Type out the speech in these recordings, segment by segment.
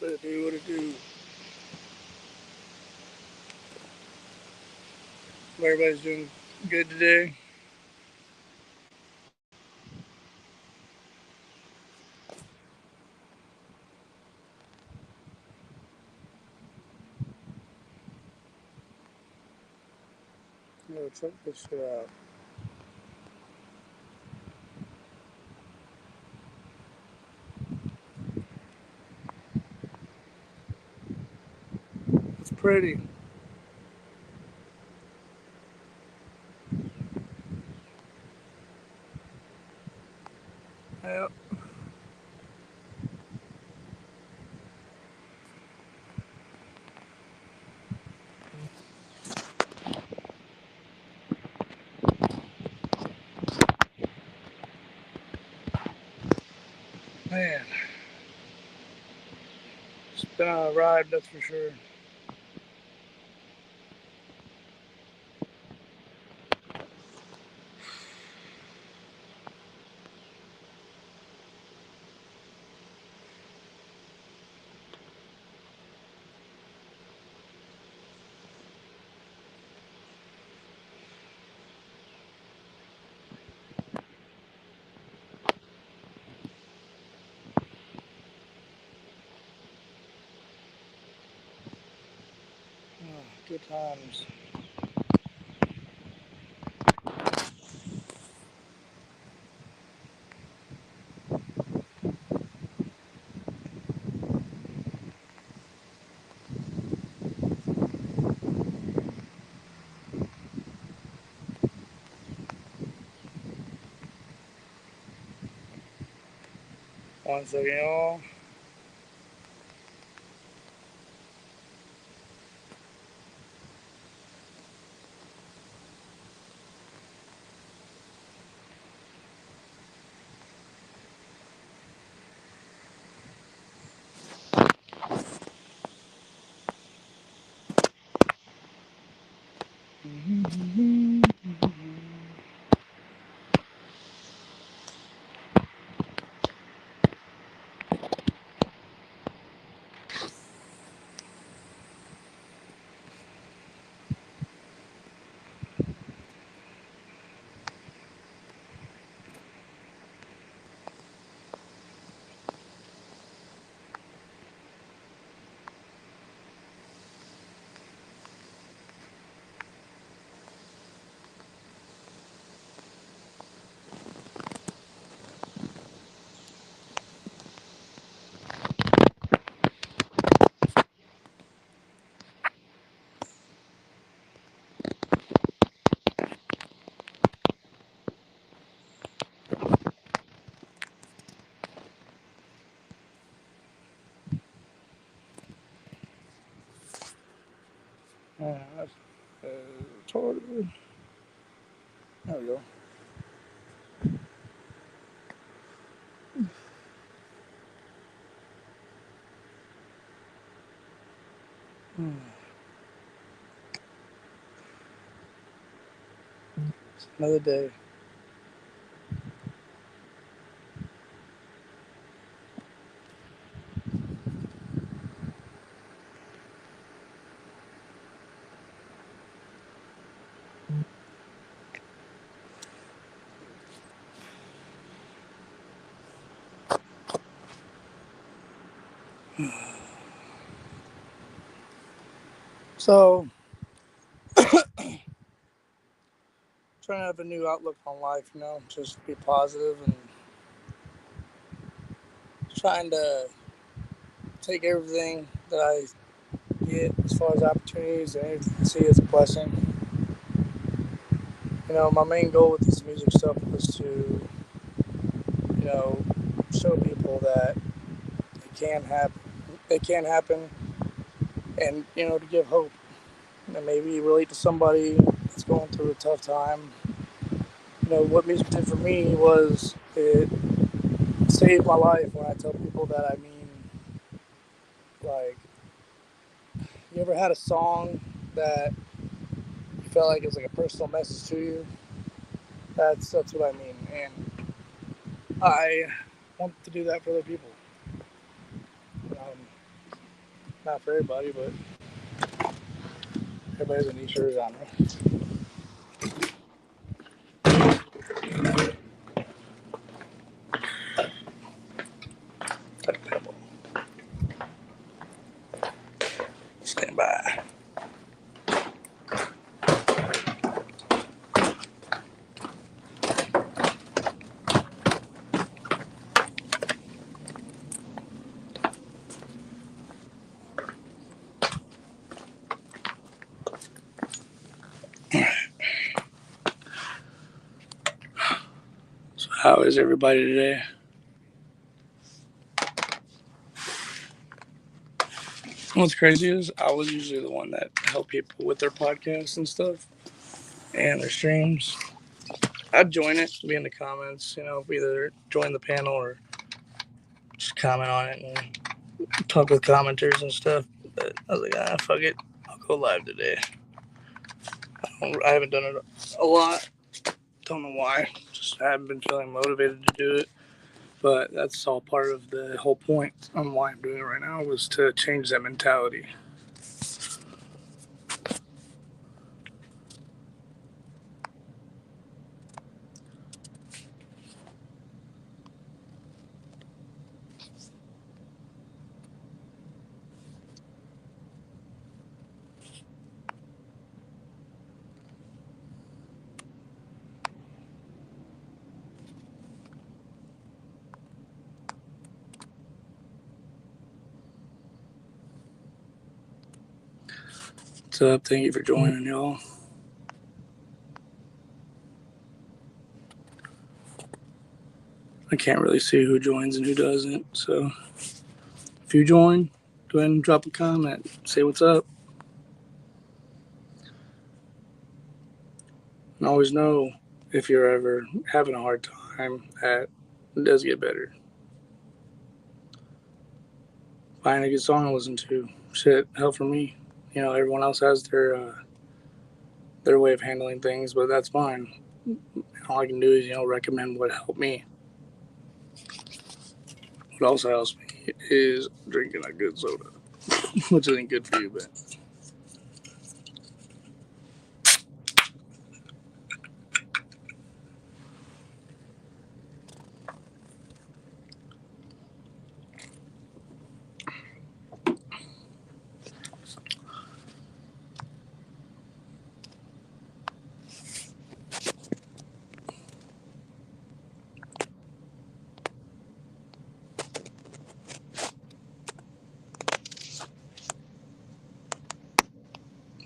What it do, what it do. Everybody's doing good today. No, check this shit out. It's pretty. Yep. Man, it's been a ride, that's for sure. Good times. One second, y'all. That's totally. There we go. It's another day. So, trying to have a new outlook on life, just be positive and trying to take everything that I get as far as opportunities and anything I see as a blessing. My main goal with this music stuff was to, you know, show people that it can happen. It can happen, and to give hope and maybe relate to somebody that's going through a tough time. What music did for me was it saved my life. When I tell people that, I mean, like, you ever had a song that you felt like it was like a personal message to you? That's what I mean, and I want to do that for other people. Um, not for everybody, but everybody has a niche or a genre. Stand by. So how is everybody today? What's crazy is I was usually the one that helped people with their podcasts and stuff and their streams. I'd join it, be in the comments, either join the panel or just comment on it and talk with commenters and stuff. But I was like, fuck it. I'll go live today. I haven't done it a lot. Don't know why. Just haven't been feeling motivated to do it. But that's all part of the whole point on why I'm doing it right now was to change that mentality. What's up? Thank you for joining, y'all. I can't really see who joins and who doesn't. So if you join, go ahead and drop a comment. Say what's up. And always know if you're ever having a hard time that it does get better. Find a good song to listen to. Shit, hell for me. Everyone else has their way of handling things, but that's fine. All I can do is, recommend what helped me. What also helps me is drinking a good soda, which isn't good for you, but.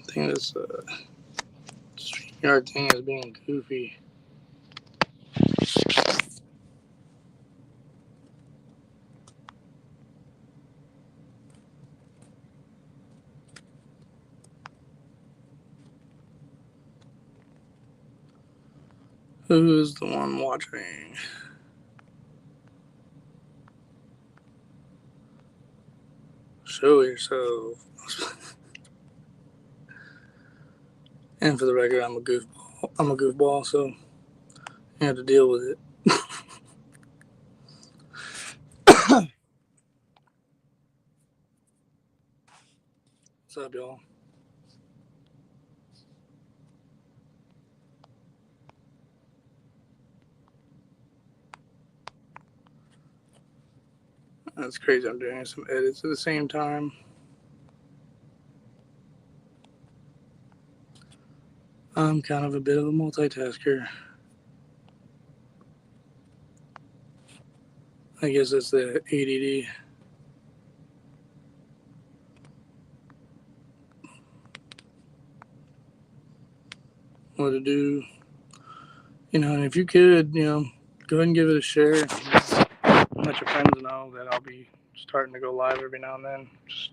I think this StreamYard thing is being goofy. Who's the one watching? Show yourself. And for the record, I'm a goofball, so you have to deal with it. What's up, y'all? That's crazy. I'm doing some edits at the same time. I'm kind of a bit of a multitasker. I guess that's the ADD. What to do. And if you could, go ahead and give it a share. Let your friends know that I'll be starting to go live every now and then. Just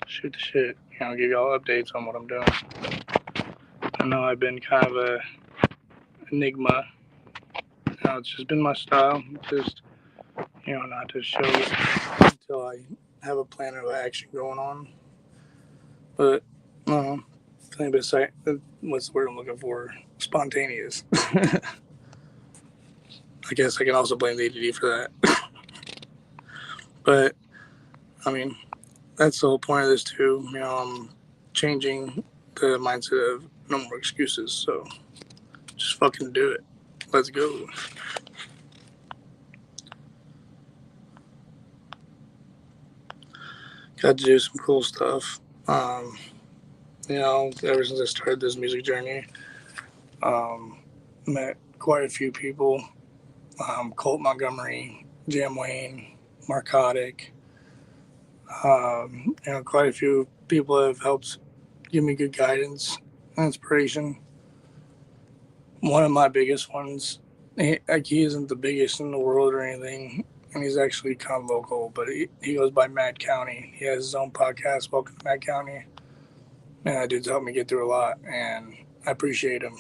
shoot the shit. Give y'all updates on what I'm doing. I know I've been kind of a enigma. It's just been my style. Just, not to show it until I have a plan of action going on. But, I think what's the word I'm looking for? Spontaneous. I guess I can also blame the ADD for that. But, that's the whole point of this too. I'm changing the mindset of no more excuses. So just fucking do it. Let's go. Got to do some cool stuff. Ever since I started this music journey, met quite a few people. Colt Montgomery, Jam Wayne, Marcotic. Quite a few people have helped give me good guidance and inspiration. One of my biggest ones, he isn't the biggest in the world or anything, and he's actually kind of local, but he goes by Mad County. He has his own podcast, Welcome to Mad County. And that dude's helped me get through a lot, and I appreciate him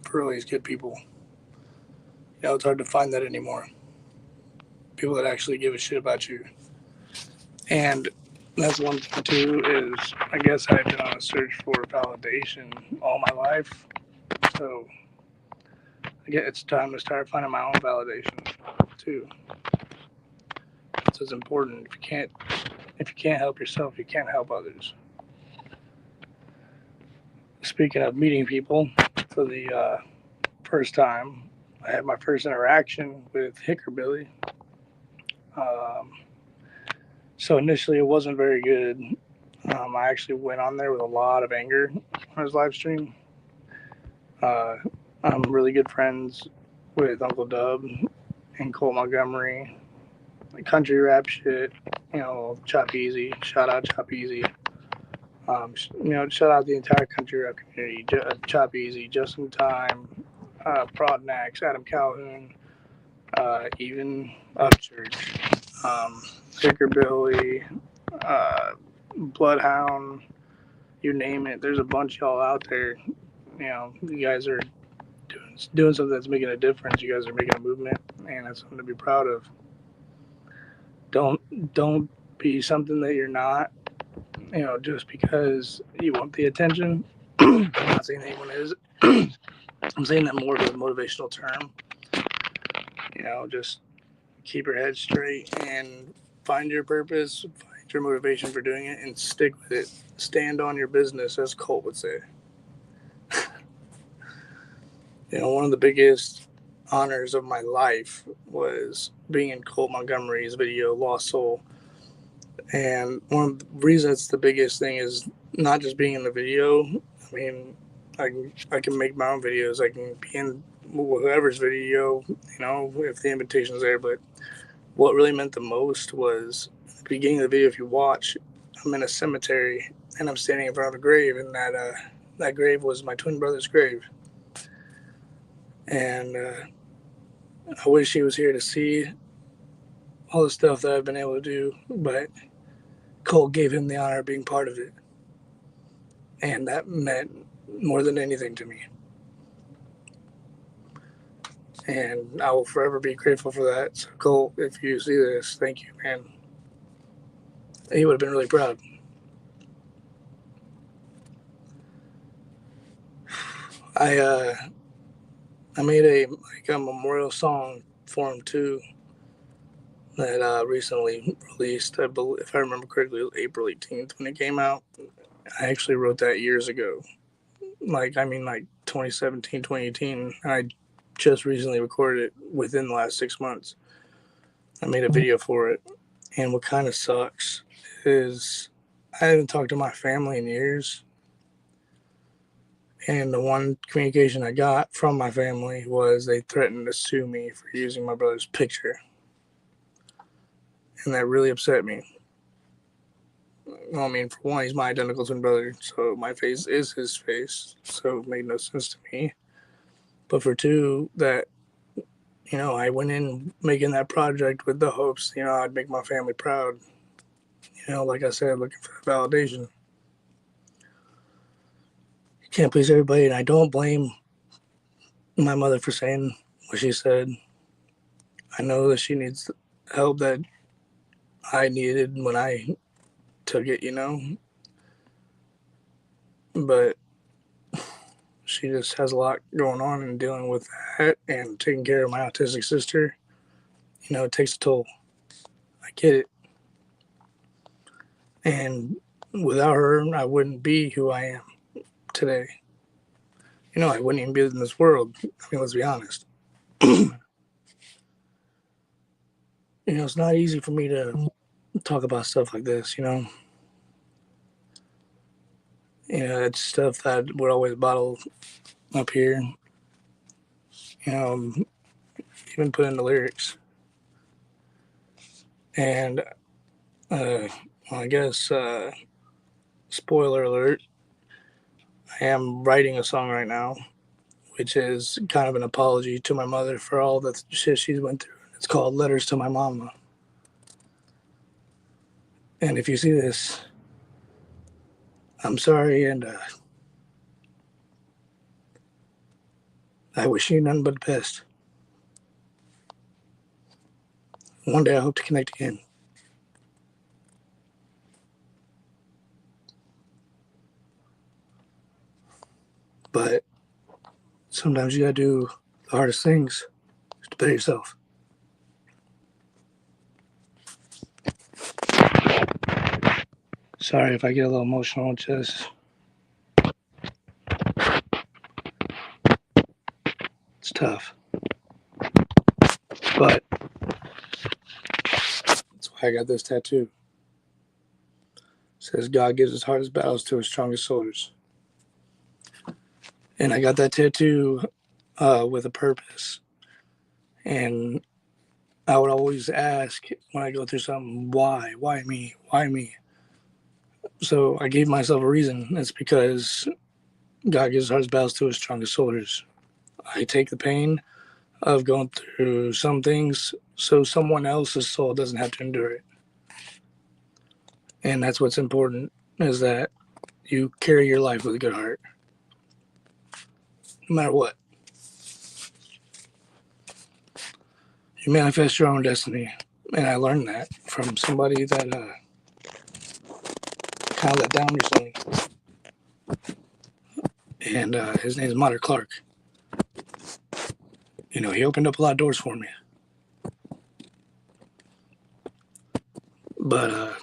for all these good people. It's hard to find that anymore. People that actually give a shit about you. And that's one thing too, is I guess I've been on a search for validation all my life. So I guess it's time to start finding my own validation too. It's important. If you can't help yourself, you can't help others. Speaking of meeting people for the first time, I had my first interaction with Hickerbilly. So initially, it wasn't very good. I actually went on there with a lot of anger on his live stream. I'm really good friends with Uncle Dub and Cole Montgomery. Country rap shit, Chop Easy. Shout out Chop Easy. Shout out the entire country rap community. Chop Easy, Just in Time, Prodnax, Adam Calhoun, even Upchurch, Hickerbilly, Bloodhound, you name it. There's a bunch of y'all out there. You guys are doing something that's making a difference. You guys are making a movement, and that's something to be proud of. Don't be something that you're not. Just because you want the attention. I'm not saying anyone is. I'm saying that more as a motivational term. Just keep your head straight and find your purpose, find your motivation for doing it, and stick with it. Stand on your business, as Colt would say. One of the biggest honors of my life was being in Colt Montgomery's video, Lost Soul. And one of the reasons it's the biggest thing is not just being in the video. I mean, I can make my own videos. I can be in whoever's video, if the invitation's there. But what really meant the most was at the beginning of the video, if you watch, I'm in a cemetery and I'm standing in front of a grave, and that grave was my twin brother's grave. And I wish he was here to see all the stuff that I've been able to do, but Cole gave him the honor of being part of it. And that meant more than anything to me. And I will forever be grateful for that. So, Cole, if you see this, thank you, man. He would have been really proud. I made a memorial song for him too that recently released. I believe, if I remember correctly, it was April 18th when it came out. I actually wrote that years ago. 2017, 2018. I just recently recorded it within the last 6 months. I made a video for it. And what kind of sucks is I haven't talked to my family in years. And the one communication I got from my family was they threatened to sue me for using my brother's picture. And that really upset me. Well, I mean, for one, he's my identical twin brother, so my face is his face, so it made no sense to me. But for two, that, I went in making that project with the hopes, I'd make my family proud. Like I said, looking for validation. You can't please everybody, and I don't blame my mother for saying what she said. I know that she needs help that I needed when I took it, But she just has a lot going on and dealing with that and taking care of my autistic sister. It takes a toll. I get it. And without her, I wouldn't be who I am today. I wouldn't even be in this world. I mean, let's be honest. It's not easy for me to talk about stuff like this. It's stuff that I would always bottle up here. Even put in the lyrics. And well, I guess spoiler alert, I am writing a song right now, which is kind of an apology to my mother for all the shit she's went through. It's called Letters to My Mama. And if you see this, I'm sorry, and I wish you nothing but the best. One day I hope to connect again. But sometimes you gotta do the hardest things to better yourself. Sorry if I get a little emotional, just it's tough. But that's why I got this tattoo. It says God gives his hardest battles to his strongest soldiers. And I got that tattoo with a purpose. And I would always ask when I go through something, why? Why me? Why me? So I gave myself a reason. It's because God gives his hardest battles to his strongest soldiers. I take the pain of going through some things so someone else's soul doesn't have to endure it. And that's what's important, is that you carry your life with a good heart, no matter what. You manifest your own destiny. And I learned that from somebody that kind of let down recently. And his name is Mater Clark. He opened up a lot of doors for me. But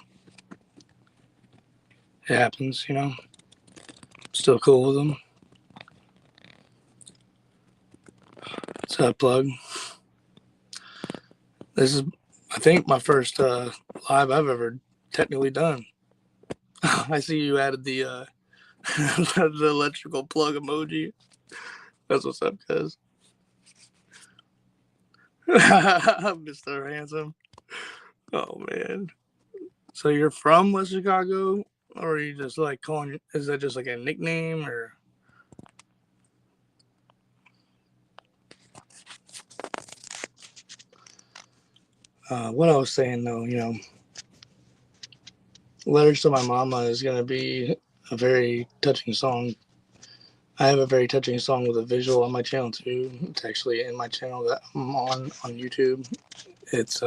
it happens. Still cool with him. It's a plug. This is, I think, my first live I've ever technically done. I see you added the the electrical plug emoji. That's what's up, cuz. Mr. Handsome. Oh, man. So you're from West Chicago? Or are you just like calling, is that just like a nickname or? What I was saying though, Letters to My Mama is going to be a very touching song. I have a very touching song with a visual on my channel too. It's actually in my channel that I'm on YouTube. It's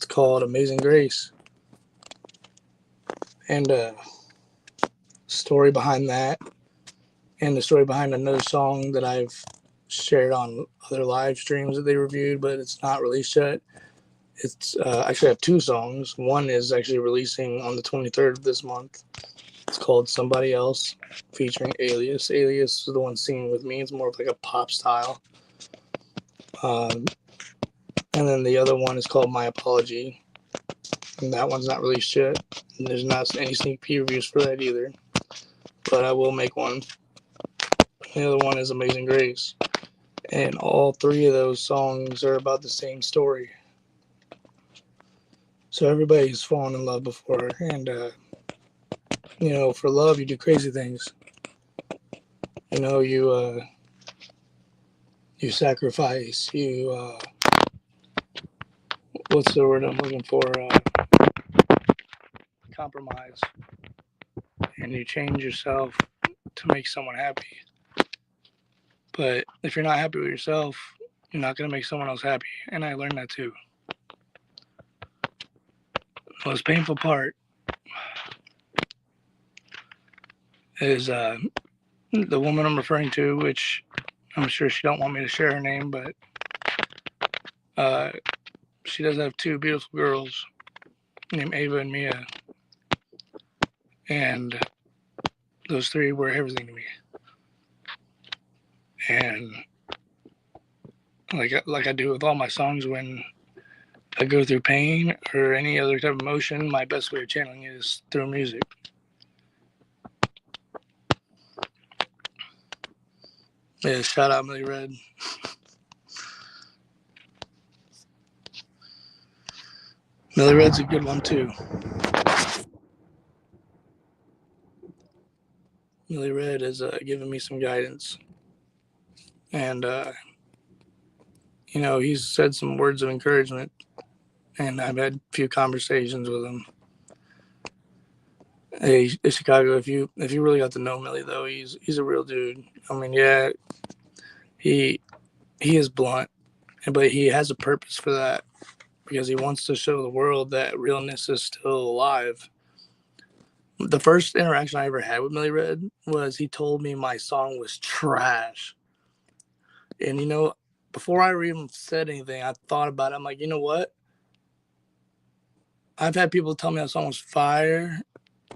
called Amazing Grace. And story behind that, and the story behind another song that I've shared on other live streams that they reviewed, but it's not released yet. It's actually I have two songs. One is actually releasing on the 23rd of this month. It's called Somebody Else, featuring Alias. Alias is the one singing with me. It's more of like a pop style. And then the other one is called My Apology. And that one's not released yet. And there's not any sneak previews for that either. But I will make one. The other one is Amazing Grace. And all three of those songs are about the same story. So everybody's fallen in love before. And, for love, you do crazy things. You sacrifice. What's the word I'm looking for? Compromise. And you change yourself to make someone happy. But if you're not happy with yourself, you're not going to make someone else happy. And I learned that too. The most painful part is the woman I'm referring to, which I'm sure she don't want me to share her name, but she does have two beautiful girls named Ava and Mia. And those three were everything to me. And like I do with all my songs, when I go through pain or any other type of emotion, my best way of channeling it is through music. Yeah, shout out Millie Red. Millie Red's a good one too. Millie Red has given me some guidance. And, he's said some words of encouragement. And I've had a few conversations with him. Hey, Chicago, if you really got to know Millie, though, he's a real dude. I mean, yeah, he is blunt, but he has a purpose for that, because he wants to show the world that realness is still alive. The first interaction I ever had with Millie Red was he told me my song was trash. And, before I even said anything, I thought about it. I'm like, you know what? I've had people tell me that song was fire,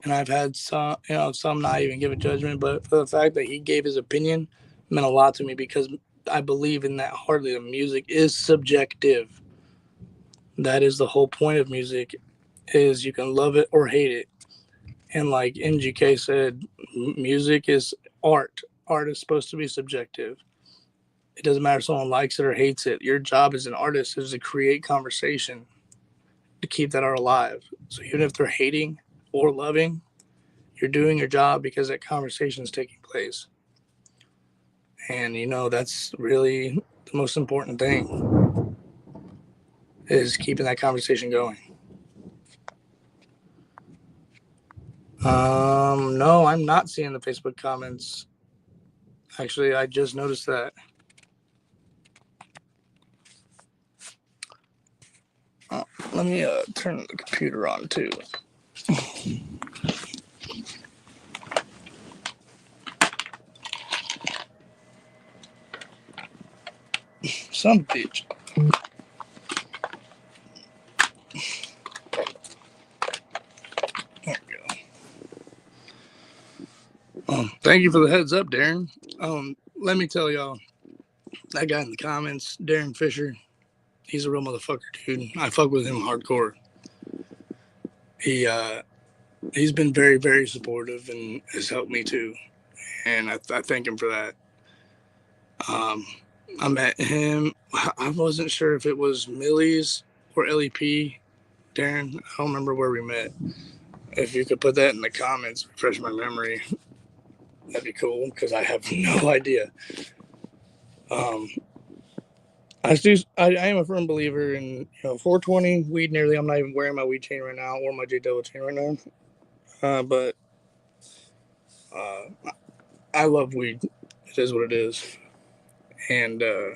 and I've had some not even give a judgment, but for the fact that he gave his opinion meant a lot to me, because I believe in that hardly. The music is subjective. That is the whole point of music, is you can love it or hate it. And like MGK said, music is art. Art is supposed to be subjective. It doesn't matter if someone likes it or hates it. Your job as an artist is to create conversation, to keep that art alive. So even if they're hating or loving, you're doing your job because that conversation is taking place. And that's really the most important thing, is keeping that conversation going. No, I'm not seeing the Facebook comments. Actually, I just noticed that. Let me turn the computer on too. Some bitch. There we go. Thank you for the heads up, Darren. Let me tell y'all, that guy in the comments, Darren Fisher, he's a real motherfucker, dude. I fuck with him hardcore. He's been very, very supportive and has helped me too, and I thank him for that. I met him. I wasn't sure if it was Millie's or LEP. Darren, I don't remember where we met. If you could put that in the comments, refresh my memory, that'd be cool, because I have no idea. I am a firm believer in 420 weed and everything. I'm not even wearing my weed chain right now or my J Devil chain right now. But I love weed. It is what it is. And I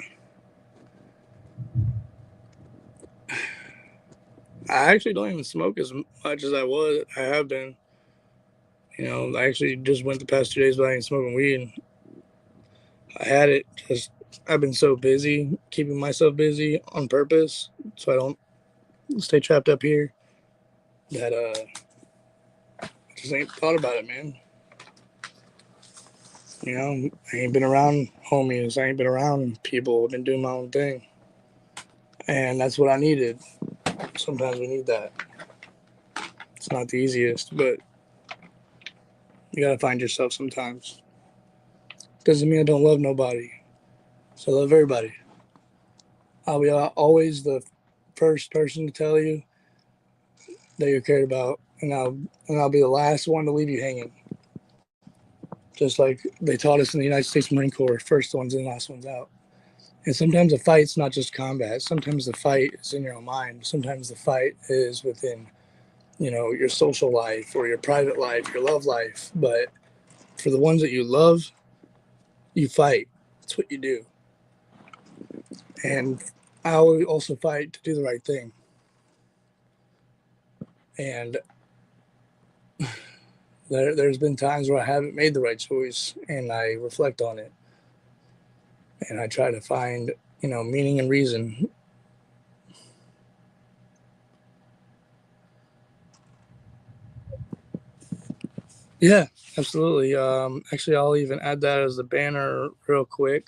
actually don't even smoke as much as I have been. I actually just went the past 2 days without even smoking weed. I had it, just I've been so busy, keeping myself busy on purpose, so I don't stay trapped up here, that I just ain't thought about it, man. I ain't been around homies. I ain't been around people. I've been doing my own thing. And that's what I needed. Sometimes we need that. It's not the easiest, but you gotta find yourself sometimes. Doesn't mean I don't love nobody. So I love everybody. I'll be always the first person to tell you that you're cared about, and I'll be the last one to leave you hanging. Just like they taught us in the United States Marine Corps, first one's in, last one's out. And sometimes the fight's not just combat. Sometimes the fight is in your own mind. Sometimes the fight is within, your social life or your private life, your love life. But for the ones that you love, you fight. That's what you do. And I also fight to do the right thing. And there's been times where I haven't made the right choice, and I reflect on it. And I try to find, meaning and reason. Yeah, absolutely. Actually, I'll even add that as the banner real quick.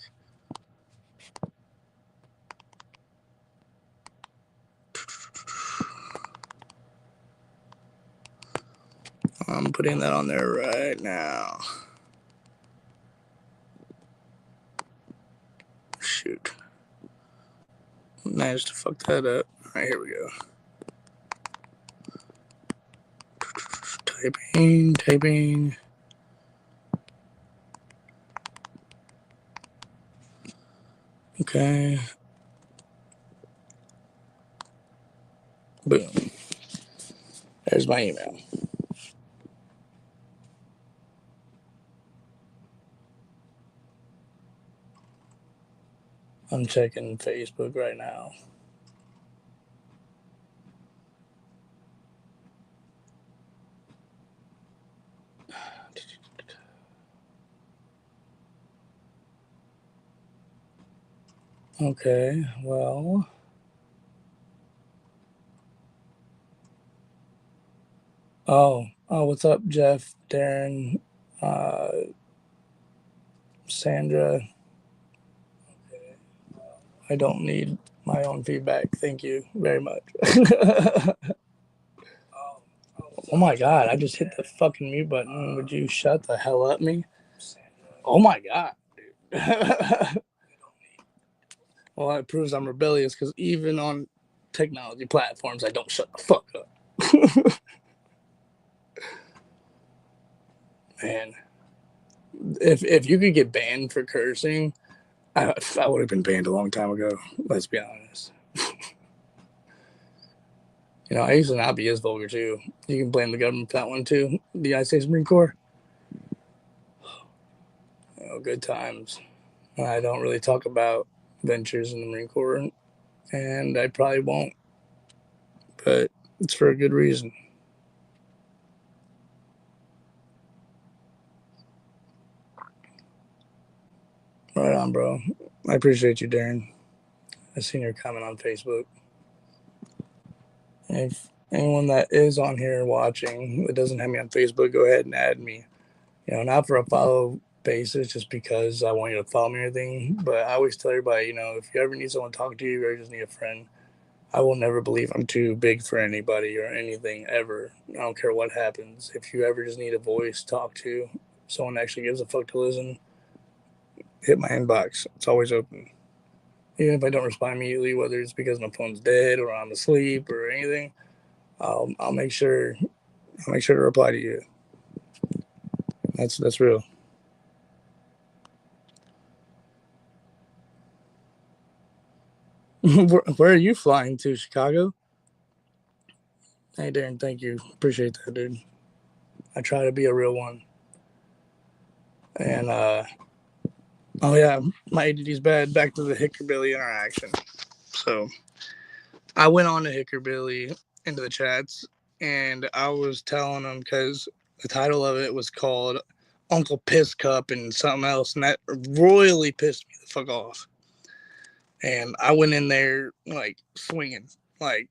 I'm putting that on there right now. Shoot. Managed to fuck that up. Alright, here we go. Typing. Okay. Boom. There's my email. I'm checking Facebook right now. Okay, well. Oh, what's up, Jeff, Darren, Sandra? I don't need my own feedback. Thank you very much. Oh my god, I just hit the fucking mute button. Would you shut the hell up, me? Oh my god, dude. Well, it proves I'm rebellious because even on technology platforms, I don't shut the fuck up. Man, if you could get banned for cursing, I would have been banned a long time ago. Let's be honest. You know, I used to not be as vulgar too. You can blame the government for that one too. The United States Marine Corps. Oh, good times. I don't really talk about ventures in the Marine Corps, and I probably won't, but it's for a good reason. Right on, bro. I appreciate you, Darren. I seen your comment on Facebook. If anyone that is on here watching that doesn't have me on Facebook, go ahead and add me. You know, not for a follow basis, just because I want you to follow me or anything. But I always tell everybody, you know, if you ever need someone to talk to you or you just need a friend, I will never believe I'm too big for anybody or anything ever. I don't care what happens. If you ever just need a voice to talk to, someone actually gives a fuck to listen, hit my inbox. It's always open. Even if I don't respond immediately, whether it's because my phone's dead or I'm asleep or anything, I'll make sure to reply to you. That's real. Where are you flying to? Chicago? Hey, Darren, thank you. Appreciate that, dude. I try to be a real one. And oh yeah, my ADD's bad. Back to the Hickerbilly interaction. So I went on to Hickerbilly into the chats, and I was telling them because the title of it was called Uncle Piss Cup and something else, and that royally pissed me the fuck off. And I went in there like swinging, like,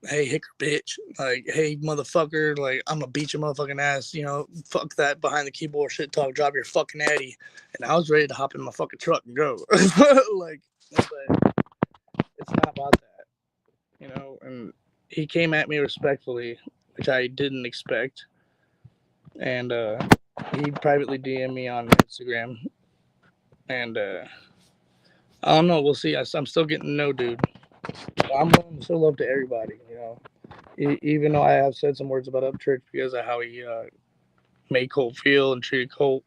"Hey, Hicker bitch, like, hey, motherfucker, like, I'm gonna beat your motherfucking ass, you know, fuck that behind the keyboard shit talk, drop your fucking addy." And I was ready to hop in my fucking truck and go. Like, but it's not about that, you know. And he came at me respectfully, which I didn't expect. And he privately DM'd me on Instagram. And I don't know. We'll see. I'm still getting to know dude. I'm willing to show love to everybody, you know. Even though I have said some words about Upchurch because of how he made Colt feel and treated Colt,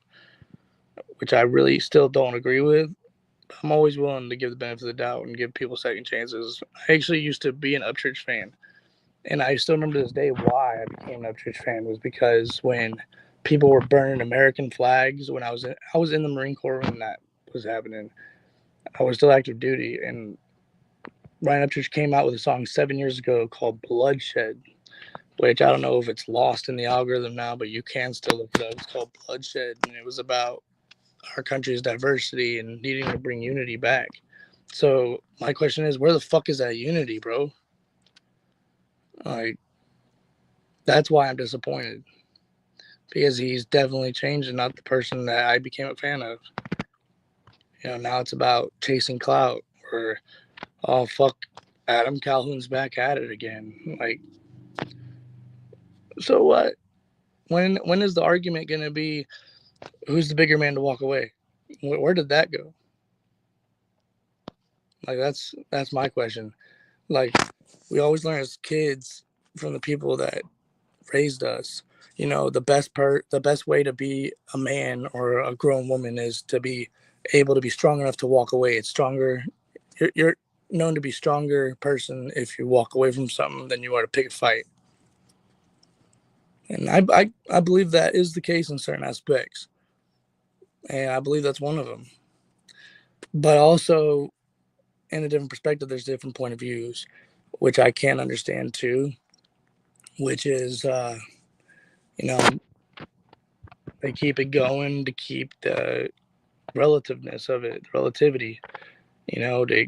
which I really still don't agree with. I'm always willing to give the benefit of the doubt and give people second chances. I actually used to be an Upchurch fan, and I still remember to this day why I became an Upchurch fan was because when people were burning American flags when I was in the Marine Corps when that was happening. I was still active duty, and Ryan Upchurch came out with a song 7 years ago called "Bloodshed," which I don't know if it's lost in the algorithm now, but you can still look it up. It's called Bloodshed, and it was about our country's diversity and needing to bring unity back. So my question is, where the fuck is that unity, bro? Like, that's why I'm disappointed. because he's definitely changed and not the person that I became a fan of. Now it's about chasing clout or, oh, fuck, Adam Calhoun's back at it again. Like, so what? When is the argument going to be who's the bigger man to walk away? Where did that go? Like, that's my question. Like, we always learn as kids from the people that raised us. The best way to be a man or a grown woman is to be able to be strong enough to walk away. It's stronger. You're known to be stronger person if you walk away from something than you are to pick a fight. And I believe that is the case in certain aspects. And I believe that's one of them. But also, in a different perspective, there's different point of views, which I can understand too, which is, they keep it going to keep the relativeness of it, relativity, to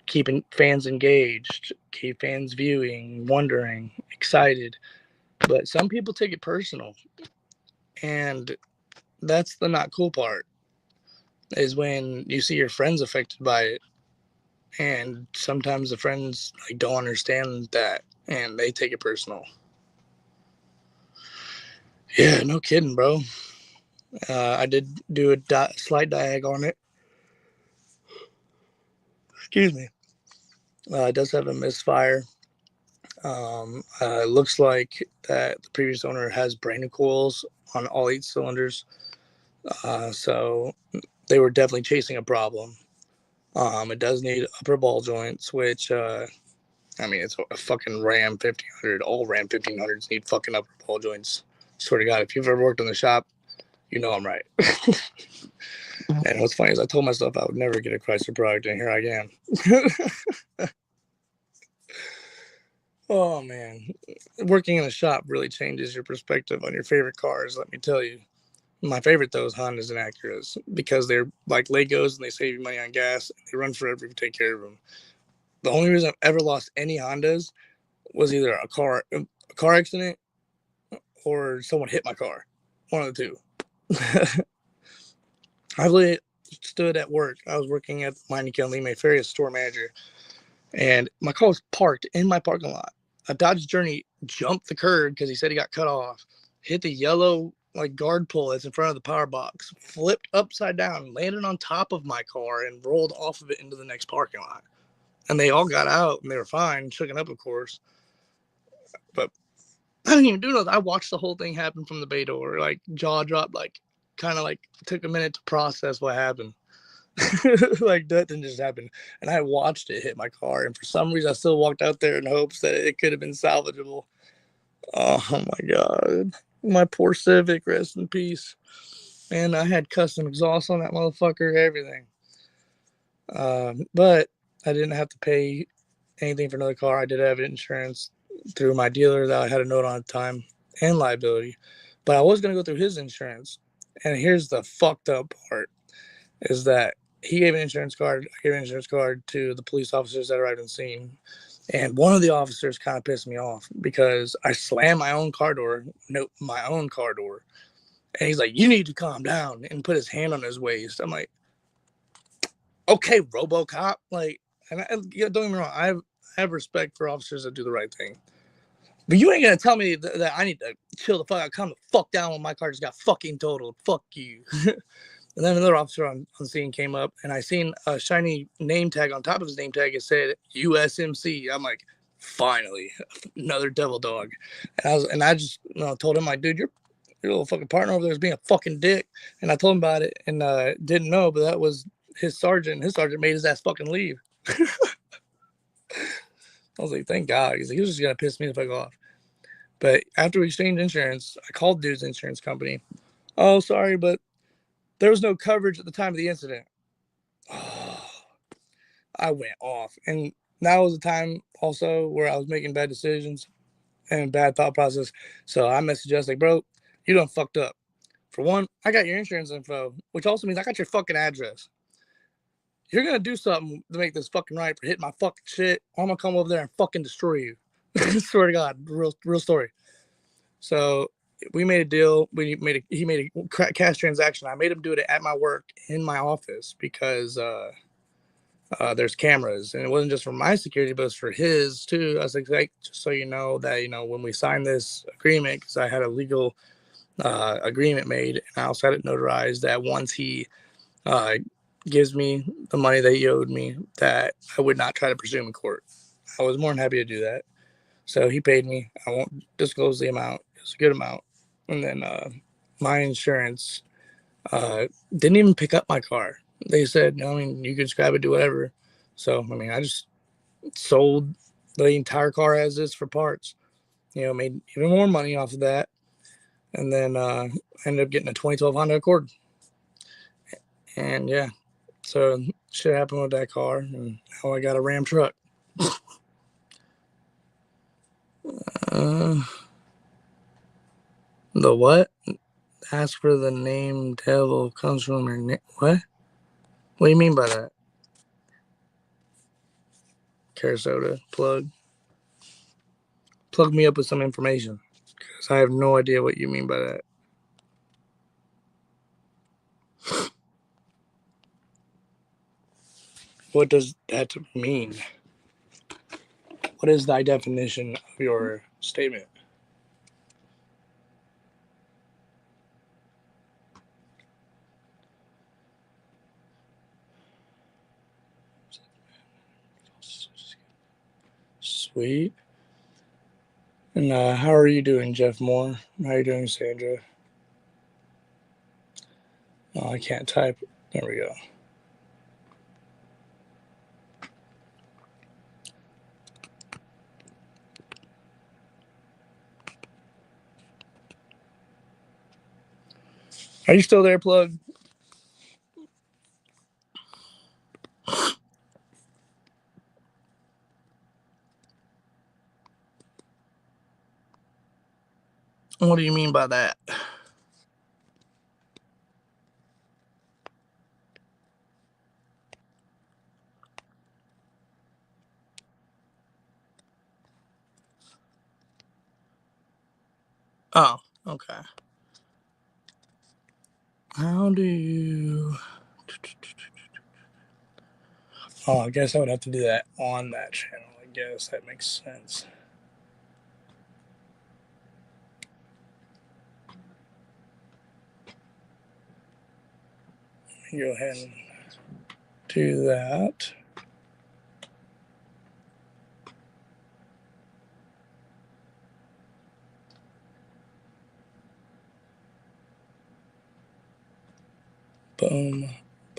keeping fans engaged, keep fans viewing, wondering, excited. But some people take it personal. And that's the not cool part, is when you see your friends affected by it. And sometimes the friends don't understand that and they take it personal. Yeah, no kidding, bro. I did do a slight diag on it. Excuse me. It does have a misfire. It looks like that the previous owner has brand new coils on all 8 cylinders. So they were definitely chasing a problem. It does need upper ball joints, which, it's a fucking Ram 1500. All Ram 1500s need fucking upper ball joints. Swear to God, if you've ever worked in the shop, you know I'm right. And what's funny is I told myself I would never get a Chrysler product, and here I am. Oh, man. Working in a shop really changes your perspective on your favorite cars, let me tell you. My favorite, though, is Hondas and Acuras because they're like Legos and they save you money on gas. And they run forever if you take care of them. The only reason I've ever lost any Hondas was either a car accident or someone hit my car. One of the two. I really stood at work. I was working at Meineke Lime Ferry as store manager, and my car was parked in my parking lot. A Dodge Journey jumped the curb because he said he got cut off, hit the yellow guard pole that's in front of the power box, flipped upside down, landed on top of my car, and rolled off of it into the next parking lot. And they all got out and they were fine, shooken up, of course. But I didn't even do nothing. I watched the whole thing happen from the bay door, jaw dropped, kind of took a minute to process what happened. That didn't just happen. And I watched it hit my car, and for some reason I still walked out there in hopes that it could have been salvageable. Oh my God. My poor Civic, rest in peace. And I had custom exhaust on that motherfucker, everything. But I didn't have to pay anything for another car. I did have insurance through my dealer that I had a note on at the time, and liability. But I was going to go through his insurance. And here's the fucked up part, is that he gave an insurance card. I gave an insurance card to the police officers that arrived on scene. And one of the officers kind of pissed me off because I slammed my own car door. And he's like, "You need to calm down," and put his hand on his waist. I'm like, okay, RoboCop. Don't get me wrong. I have respect for officers that do the right thing. But you ain't going to tell me that I need to chill the fuck out, calm the fuck down when my car just got fucking totaled. Fuck you. And then another officer on scene came up, and I seen a shiny name tag on top of his name tag. It said USMC. I'm like, finally, another devil dog. And I just told him, dude, your little fucking partner over there is being a fucking dick. And I told him about it, and didn't know, but that was his sergeant. His sergeant made his ass fucking leave. I was like, thank God. He was just gonna piss me the fuck off. But after we exchanged insurance, I called dude's insurance company. Oh, sorry, but there was no coverage at the time of the incident. Oh, I went off. And that was a time also where I was making bad decisions and bad thought process. So I messaged us bro, you done fucked up. For one, I got your insurance info, which also means I got your fucking address. You're going to do something to make this fucking right for hitting my fucking shit. I'm going to come over there and fucking destroy you. Swear to God, real story. So we made a deal. He made a cash transaction. I made him do it at my work in my office because there's cameras, and it wasn't just for my security, but it's for his too. I was like, just so you know that when we signed this agreement, because I had a legal agreement made, and I also had it notarized that once he uh, gives me the money that he owed me, that I would not try to pursue him in court. I was more than happy to do that. So he paid me. I won't disclose the amount. It's a good amount. And then my insurance didn't even pick up my car. They said, I mean, you can scrap it, do whatever. So, I mean, I just sold the entire car as is for parts. Made even more money off of that. And then ended up getting a 2012 Honda Accord. And yeah, so shit happened with that car. And now I got a Ram truck. Uh, the what? Ask for the name devil comes from your name. What? What do you mean by that? Carasoda, plug me up with some information, because I have no idea what you mean by that. What does that mean? What is thy definition of your statement? Sweet. And how are you doing, Jeff Moore? How are you doing, Sandra? Oh, I can't type. There we go. Are you still there, Plug? What do you mean by that? Oh, okay. How do you... Oh, I guess I would have to do that on that channel. I guess that makes sense. Go ahead and do that. Boom,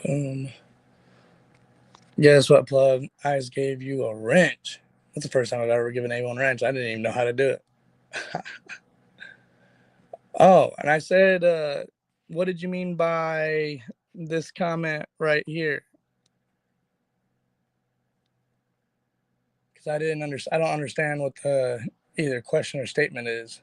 boom. Guess what, Plug? I just gave you a wrench. That's the first time I've ever given anyone a wrench. I didn't even know how to do it. Oh, and I said, what did you mean by this comment right here? Because I didn't understand. I don't understand what the either question or statement is.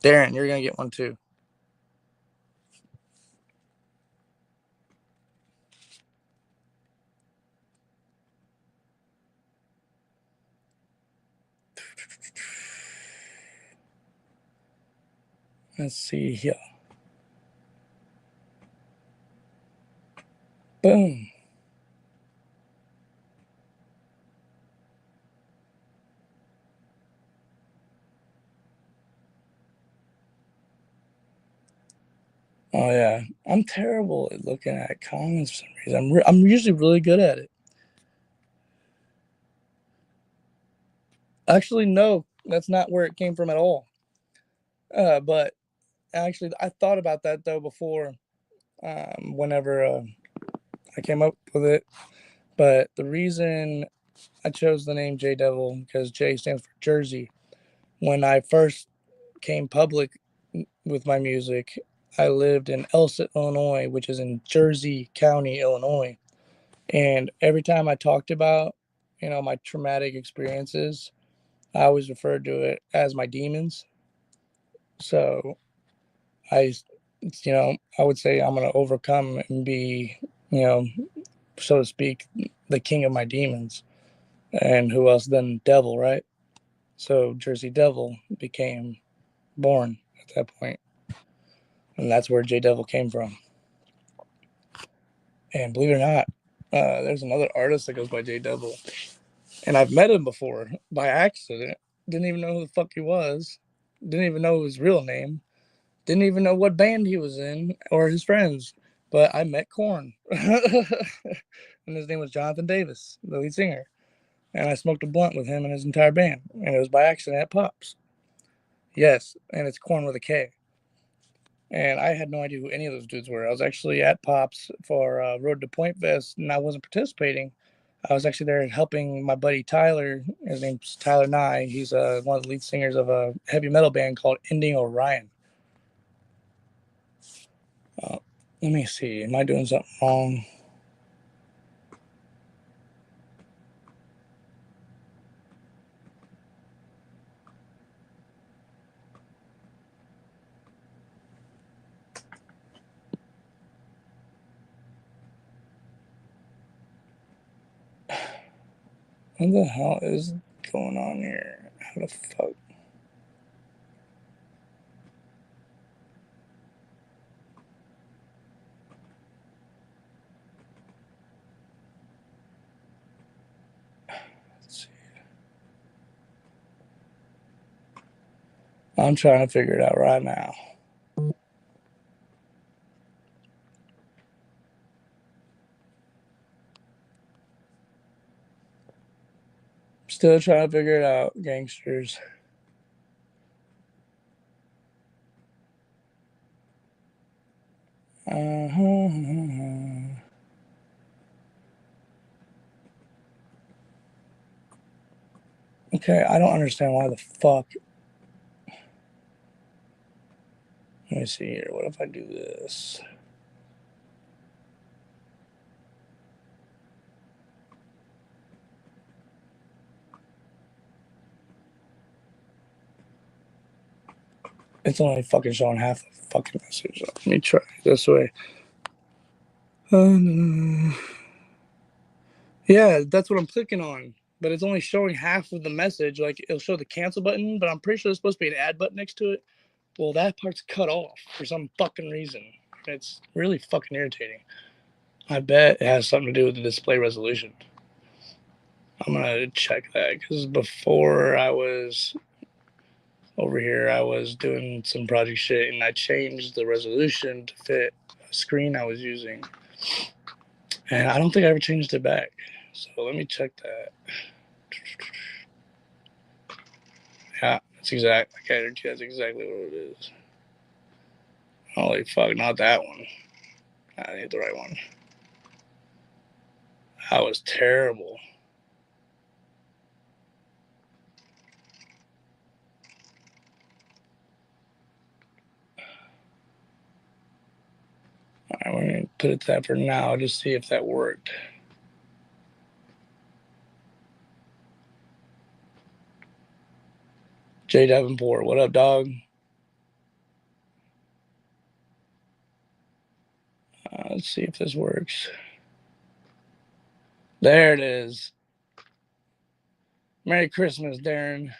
Darren, you're gonna get one too. Let's see here. Boom. Oh yeah, I'm terrible at looking at comments for some reason. I'm usually really good at it. Actually, no, that's not where it came from at all. But actually, I thought about that though before, whenever I came up with it. But the reason I chose the name J Devil because J stands for Jersey. When I first came public with my music, I lived in Elsett, Illinois, which is in Jersey County, Illinois. And every time I talked about my traumatic experiences, I always referred to it as my demons. So I, I would say I'm going to overcome and be, you know, so to speak, the king of my demons. And who else than Devil, right? So Jersey Devil became born at that point. And that's where J Devil came from. And believe it or not, there's another artist that goes by J Devil. And I've met him before by accident. Didn't even know who the fuck he was. Didn't even know his real name. Didn't even know what band he was in or his friends. But I met Korn. And his name was Jonathan Davis, the lead singer. And I smoked a blunt with him and his entire band. And it was by accident at Pops. Yes, and it's Korn with a K. And I had no idea who any of those dudes were. I was actually at Pops for Road to Point Fest, and I wasn't participating. I was actually there helping my buddy Tyler. His name's Tyler Nye. He's one of the lead singers of a heavy metal band called Ending Orion. Let me see. Am I doing something wrong? What the hell is going on here? How the fuck? Let's see. I'm trying to figure it out right now. Still trying to figure it out, gangsters. Okay, I don't understand why the fuck. Let me see here. What if I do this? It's only fucking showing half the fucking message. Let me try this way. Yeah, that's what I'm clicking on. But it's only showing half of the message. Like, it'll show the cancel button, but I'm pretty sure there's supposed to be an add button next to it. Well, that part's cut off for some fucking reason. It's really fucking irritating. I bet it has something to do with the display resolution. I'm gonna check that because before I was over here, I was doing some project shit and I changed the resolution to fit a screen I was using. And I don't think I ever changed it back. So let me check that. Yeah, that's exact. Okay, that's exactly what it is. Holy fuck, not that one. I need the right one. That was terrible. All right, we're gonna put it to that for now. Just see if that worked. Jay Davenport, what up, dog? Let's see if this works. There it is. Merry Christmas, Darren.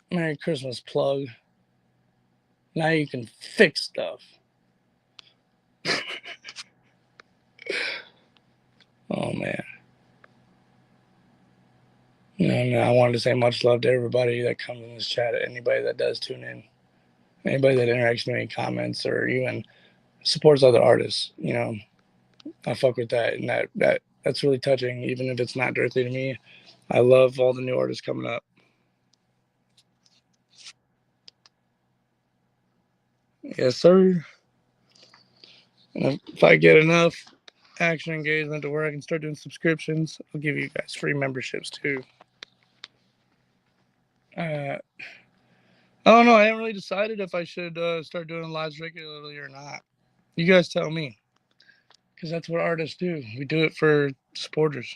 Merry Christmas, plug. Now you can fix stuff. Oh, man. No, I wanted to say much love to everybody that comes in this chat, anybody that does tune in, anybody that interacts with me, comments, or even supports other artists. I fuck with that, and that's really touching, even if it's not directly to me. I love all the new artists coming up. Yes, sir. And if I get enough action engagement to where I can start doing subscriptions, I'll give you guys free memberships too. I don't know. I haven't really decided if I should start doing lives regularly or not. You guys tell me. because that's what artists do. We do it for supporters.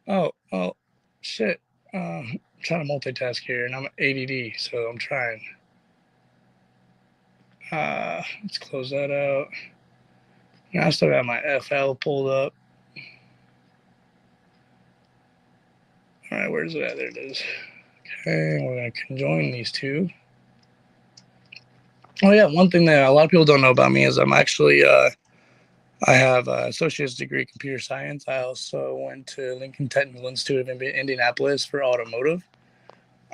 Oh, shit. I'm trying to multitask here, and I'm ADD, so I'm trying. Let's close that out. I still got my FL pulled up. All right, where's it at? There it is. Okay, we're going to conjoin these two. Oh, yeah, one thing that a lot of people don't know about me is I'm actually, I have an associate's degree in computer science. I also went to Lincoln Technical Institute of Indianapolis for automotive.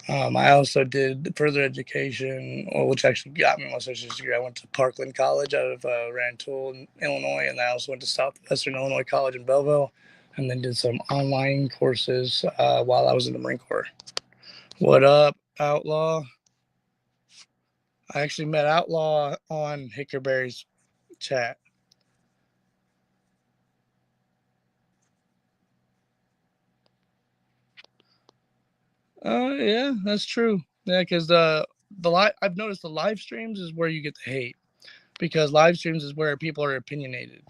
I also did further education, which actually got me my associate's degree. I went to Parkland College out of Rantoul, Illinois, and I also went to Southwestern Illinois College in Belleville, and then did some online courses while I was in the Marine Corps. What up, Outlaw? I actually met Outlaw on Hickerbilly's chat. Yeah, that's true. Yeah, because I've noticed the live streams is where you get the hate, because live streams is where people are opinionated.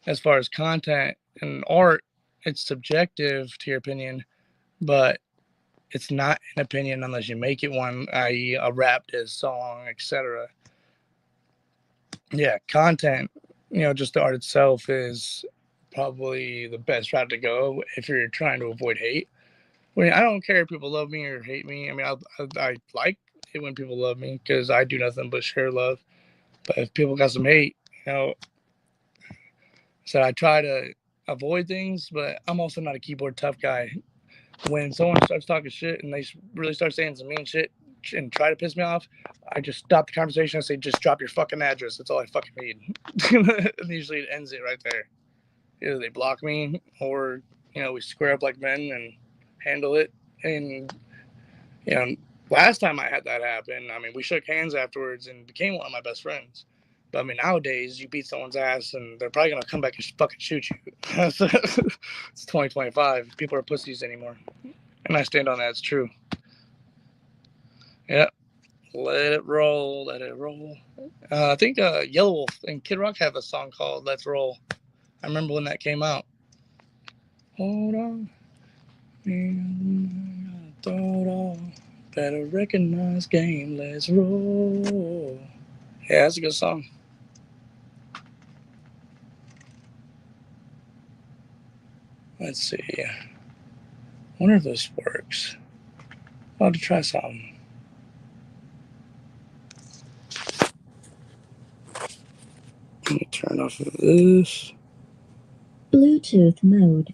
As far as content and art, it's subjective to your opinion, but it's not an opinion unless you make it one, i.e., a rap diss song, etc. Yeah, content, just the art itself is probably the best route to go if you're trying to avoid hate. I don't care if people love me or hate me. I mean, I like it when people love me because I do nothing but share love. But if people got some hate, so I try to avoid things, but I'm also not a keyboard tough guy. When someone starts talking shit and they really start saying some mean shit and try to piss me off, I just stop the conversation and say, just drop your fucking address. That's all I fucking need. And usually it ends it right there. Either they block me or, we square up like men and handle it. And, last time I had that happen, I mean, we shook hands afterwards and became one of my best friends. But I mean, nowadays you beat someone's ass and they're probably gonna come back and fucking shoot you. It's 2025. People are pussies anymore, and I stand on that. It's true. Yeah, let it roll, let it roll. I think Yellow Wolf and Kid Rock have a song called "Let's Roll." I remember when that came out. Hold on, better recognize game. Let's roll. Yeah, that's a good song. Let's see. I wonder if this works. I'll have to try something. Let me turn off of this. Bluetooth mode.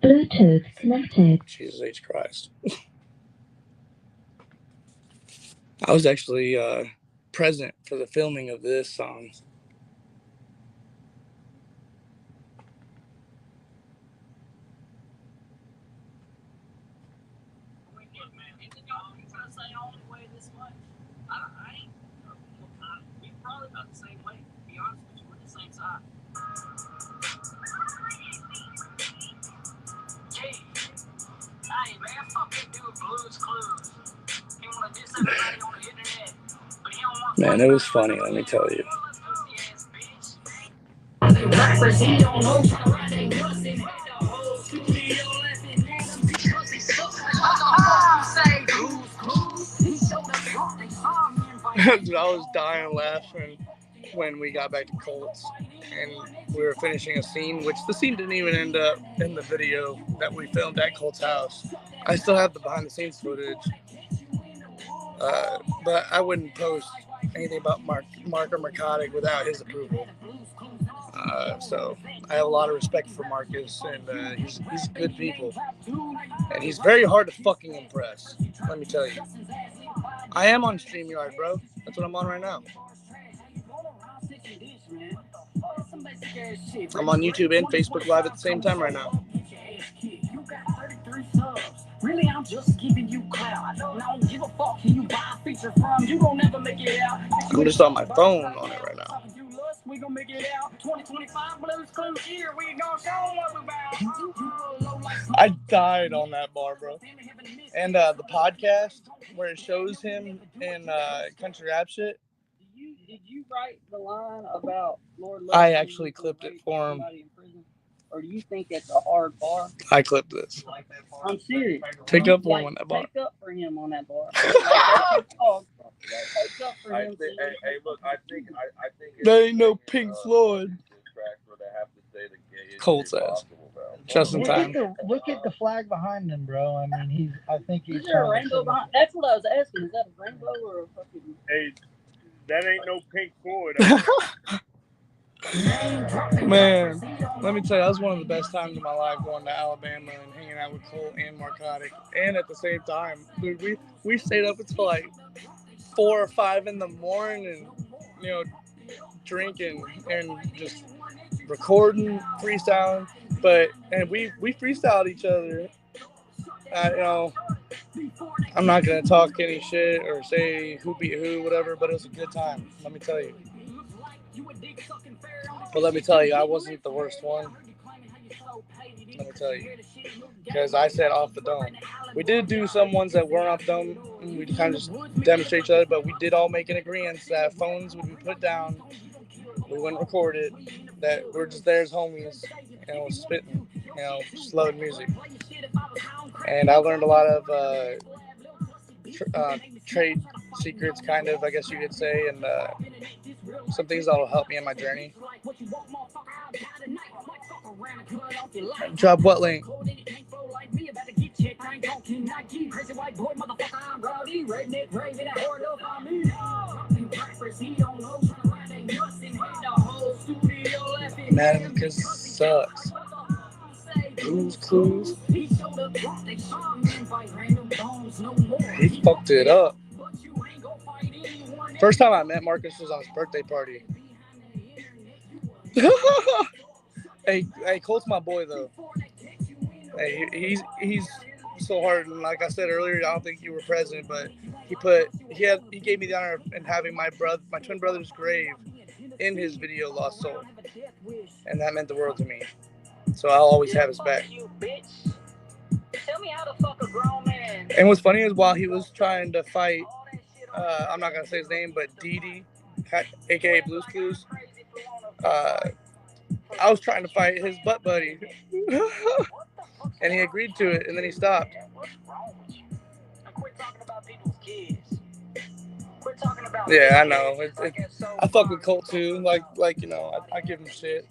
Bluetooth connected. Jesus H. Christ. I was actually present for the filming of this song. Man, it was funny, let me tell you. Dude, I was dying laughing when we got back to Colts and we were finishing a scene, which the scene didn't even end up in the video that we filmed at Colt's house. I still have the behind the scenes footage, but I wouldn't post anything about Mark or Marcotic without his approval. So I have a lot of respect for Marcus, and he's good people, and he's very hard to fucking impress. Let me tell you. I am on StreamYard, bro. That's what I'm on right now. I'm on YouTube and Facebook Live at the same time right now. Really, I'm just giving you clout. I don't give a fuck who you buy a feature from. You gon' never make it out. I'm just on my phone on it right now. We gonna make it out. 2025 Blues Clues here. We gonna show what we about. I died on that bar, bro. And the podcast where it shows him in country rap shit. did you write the line about Lord Love I actually clipped it for him. in prison? Or do you think it's a hard bar? I clipped this. I'm serious. Take up for him on that bar. Take up for him on that bar. Like that's your dog. Take up for him. Hey, look, I think That ain't no Pink Floyd. Colts ass. Just in time. Look at the flag behind him, bro. I mean, I think he's. Is there a rainbow behind? That's what I was asking. Is that a rainbow or a fucking? Hey, that ain't no Pink Floyd. Man, let me tell you, that was one of the best times of my life going to Alabama and hanging out with Colt and Marcotic. And at the same time, dude, we stayed up until like 4 or 5 in the morning and, you know, drinking and just recording, freestyling. And we freestyled each other. You know, I'm not going to talk any shit or say who beat who, whatever, but it was a good time. Let me tell you. But let me tell you, I wasn't the worst one. Let me tell you. Because I said off the dome. We did do some ones that weren't off dome. We kind of just demonstrate each other, but we did all make an agreement that phones would be put down. We wouldn't record it. That we're just there as homies and we're spitting, you know, just loving music. And I learned a lot of trade secrets, kind of, I guess you could say, and some things that will help me in my journey. Drop what link? Man, because sucks. Clues. He fucked it up. First time I met Marcus was on his birthday party. Hey, Colt's my boy though. Hey, he's so hard. And like I said earlier, I don't think you were present, but he gave me the honor of having my twin brother's grave in his video Lost Soul, and that meant the world to me. So I'll always have his back. Tell me how to fuck a grown man. And what's funny is while he was trying to fight, I'm not gonna say his name, but Dee, aka Blues Clues, I was trying to fight his butt buddy, and he agreed to it, and then he stopped. Yeah, I know. I fuck with Colt too. Like you know, I give him shit.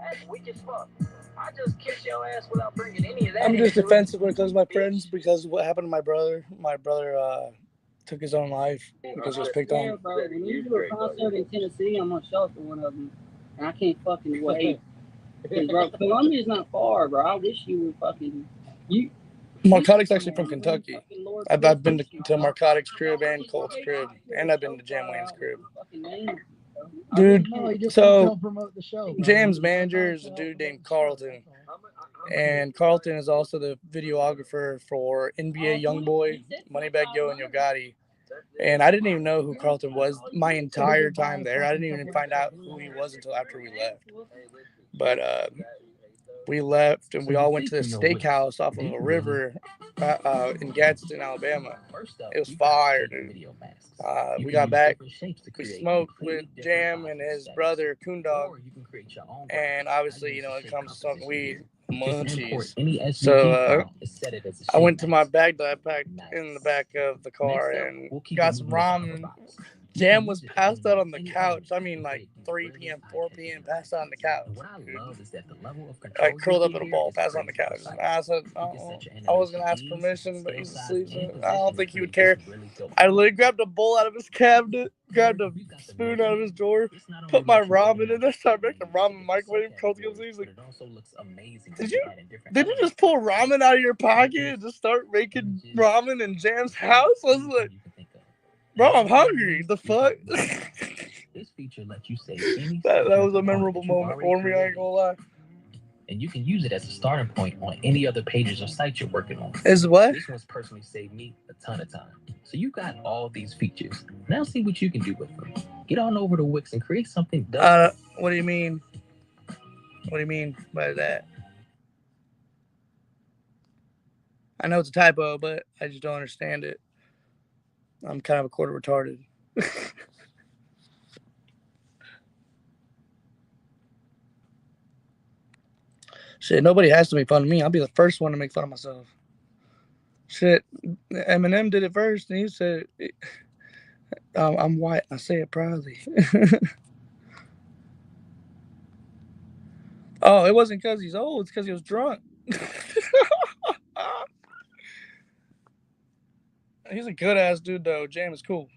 I just kiss your ass without bringing any of that. I'm just defensive when it comes to my friends because of what happened to my brother. My brother took his own life because he was picked on. Bro, when you do a concert in Tennessee, I'm gonna show for one of them, and I can't fucking wait. Bro, Columbia's not far, bro. I wish you were fucking you. Marcotic's actually from Kentucky. I've been to Marcotic's crib and Colt's crib, and I've been to Jam Wayne's crib. Dude, so Jam's manager is a dude named Carlton, and Carlton is also the videographer for NBA YoungBoy, Moneybagg Yo, and Yo Gotti. And I didn't even know who Carlton was my entire time there. I didn't even find out who he was until after we left. But we left and we all went to this steakhouse off of a river in Gadsden, Alabama. It was fire, dude. We got back. We smoked with Jam and his brother Coondog. And obviously, you know, it comes to smoking weed, munchies. So I went to my bag that I packed in the back of the car and got some ramen. Jam was passed out on the couch. I mean, like 3 p.m., 4 p.m., passed out on the couch. I curled up in a ball, passed out on the couch. I said, I was going to ask permission, but he's asleep. I don't think he would care. I literally grabbed a bowl out of his cabinet, grabbed a spoon out of his drawer, put my ramen in there, started making ramen microwave. Cold comes in, he's like, did you just pull ramen out of your pocket and just start making ramen in Jam's house? I was like, bro, I'm hungry. The fuck? that was a memorable moment for me, I ain't gonna lie. And you can use it as a starting point on any other pages or sites you're working on. Is what? This one's personally saved me a ton of time. So you got all these features. Now see what you can do with them. Get on over to Wix and create something dope. What do you mean? What do you mean by that? I know it's a typo, but I just don't understand it. I'm kind of a quarter retarded. Shit, nobody has to make fun of me. I'll be the first one to make fun of myself. Shit, Eminem did it first, and he said, I'm white. I say it proudly. Oh, it wasn't because he's old. It's because he was drunk. He's a good ass dude though. Jam is cool.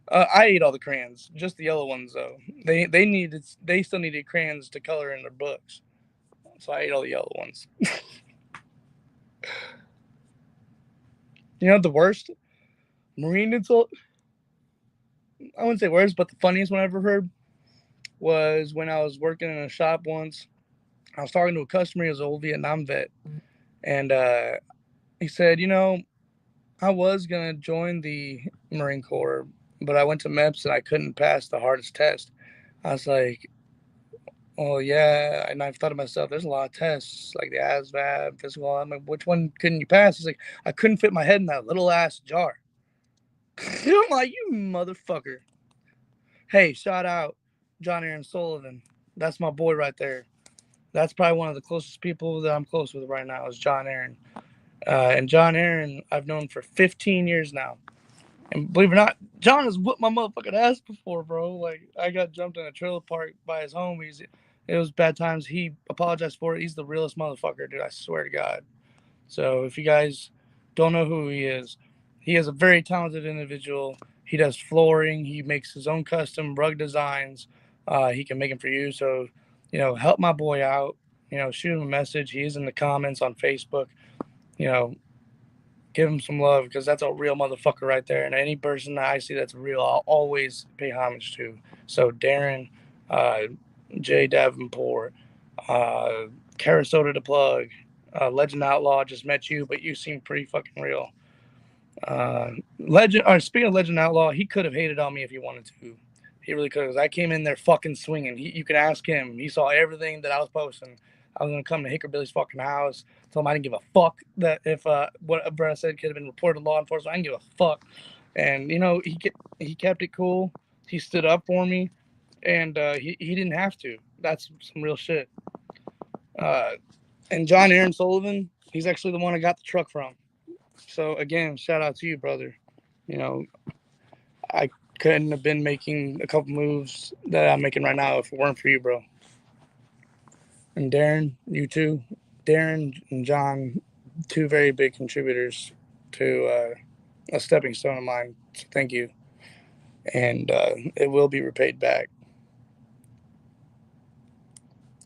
I ate all the crayons, just the yellow ones though. They still needed crayons to color in their books, so I ate all the yellow ones. You know the worst marine insult? I wouldn't say worst, but the funniest one I ever heard was when I was working in a shop once. I was talking to a customer. He was an old Vietnam vet, and he said, I was gonna join the Marine Corps, but I went to MEPS and I couldn't pass the hardest test. I was like, oh yeah, and I've thought to myself, there's a lot of tests like the ASVAB, physical. I'm like, which one couldn't you pass? He's like, I couldn't fit my head in that little ass jar. I'm like, you motherfucker. Hey, shout out John Aaron Sullivan. That's my boy right there. That's probably one of the closest people that I'm close with right now is John Aaron. And John Aaron, I've known for 15 years now. And believe it or not, John has whooped my motherfucking ass before, bro. Like, I got jumped in a trailer park by his homies. It was bad times. He apologized for it. He's the realest motherfucker, dude. I swear to God. So if you guys don't know who he is a very talented individual. He does flooring. He makes his own custom rug designs. He can make them for you. So, help my boy out. Shoot him a message. He is in the comments on Facebook. You know, give him some love because that's a real motherfucker right there. And any person that I see that's real, I'll always pay homage to. So Darren, uh, Jay Davenport, uh, Carasoda to plug, Legend Outlaw. Just met you, but you seem pretty fucking real. Legend. Or speaking of Legend Outlaw, he could have hated on me if he wanted to. He really could. Cause I came in there fucking swinging. You can ask him. He saw everything that I was posting. I was gonna come to Hickerbilly's fucking house. Tell him I didn't give a fuck that if what Brett said could have been reported to law enforcement. I didn't give a fuck. And he kept it cool. He stood up for me, and he didn't have to. That's some real shit. Uh, and John Aaron Sullivan, he's actually the one I got the truck from. So again, shout out to you, brother. You know, I couldn't have been making a couple moves that I'm making right now if it weren't for you, bro. And Darren, you too. Darren and John, two very big contributors to a stepping stone of mine. So thank you. And it will be repaid back.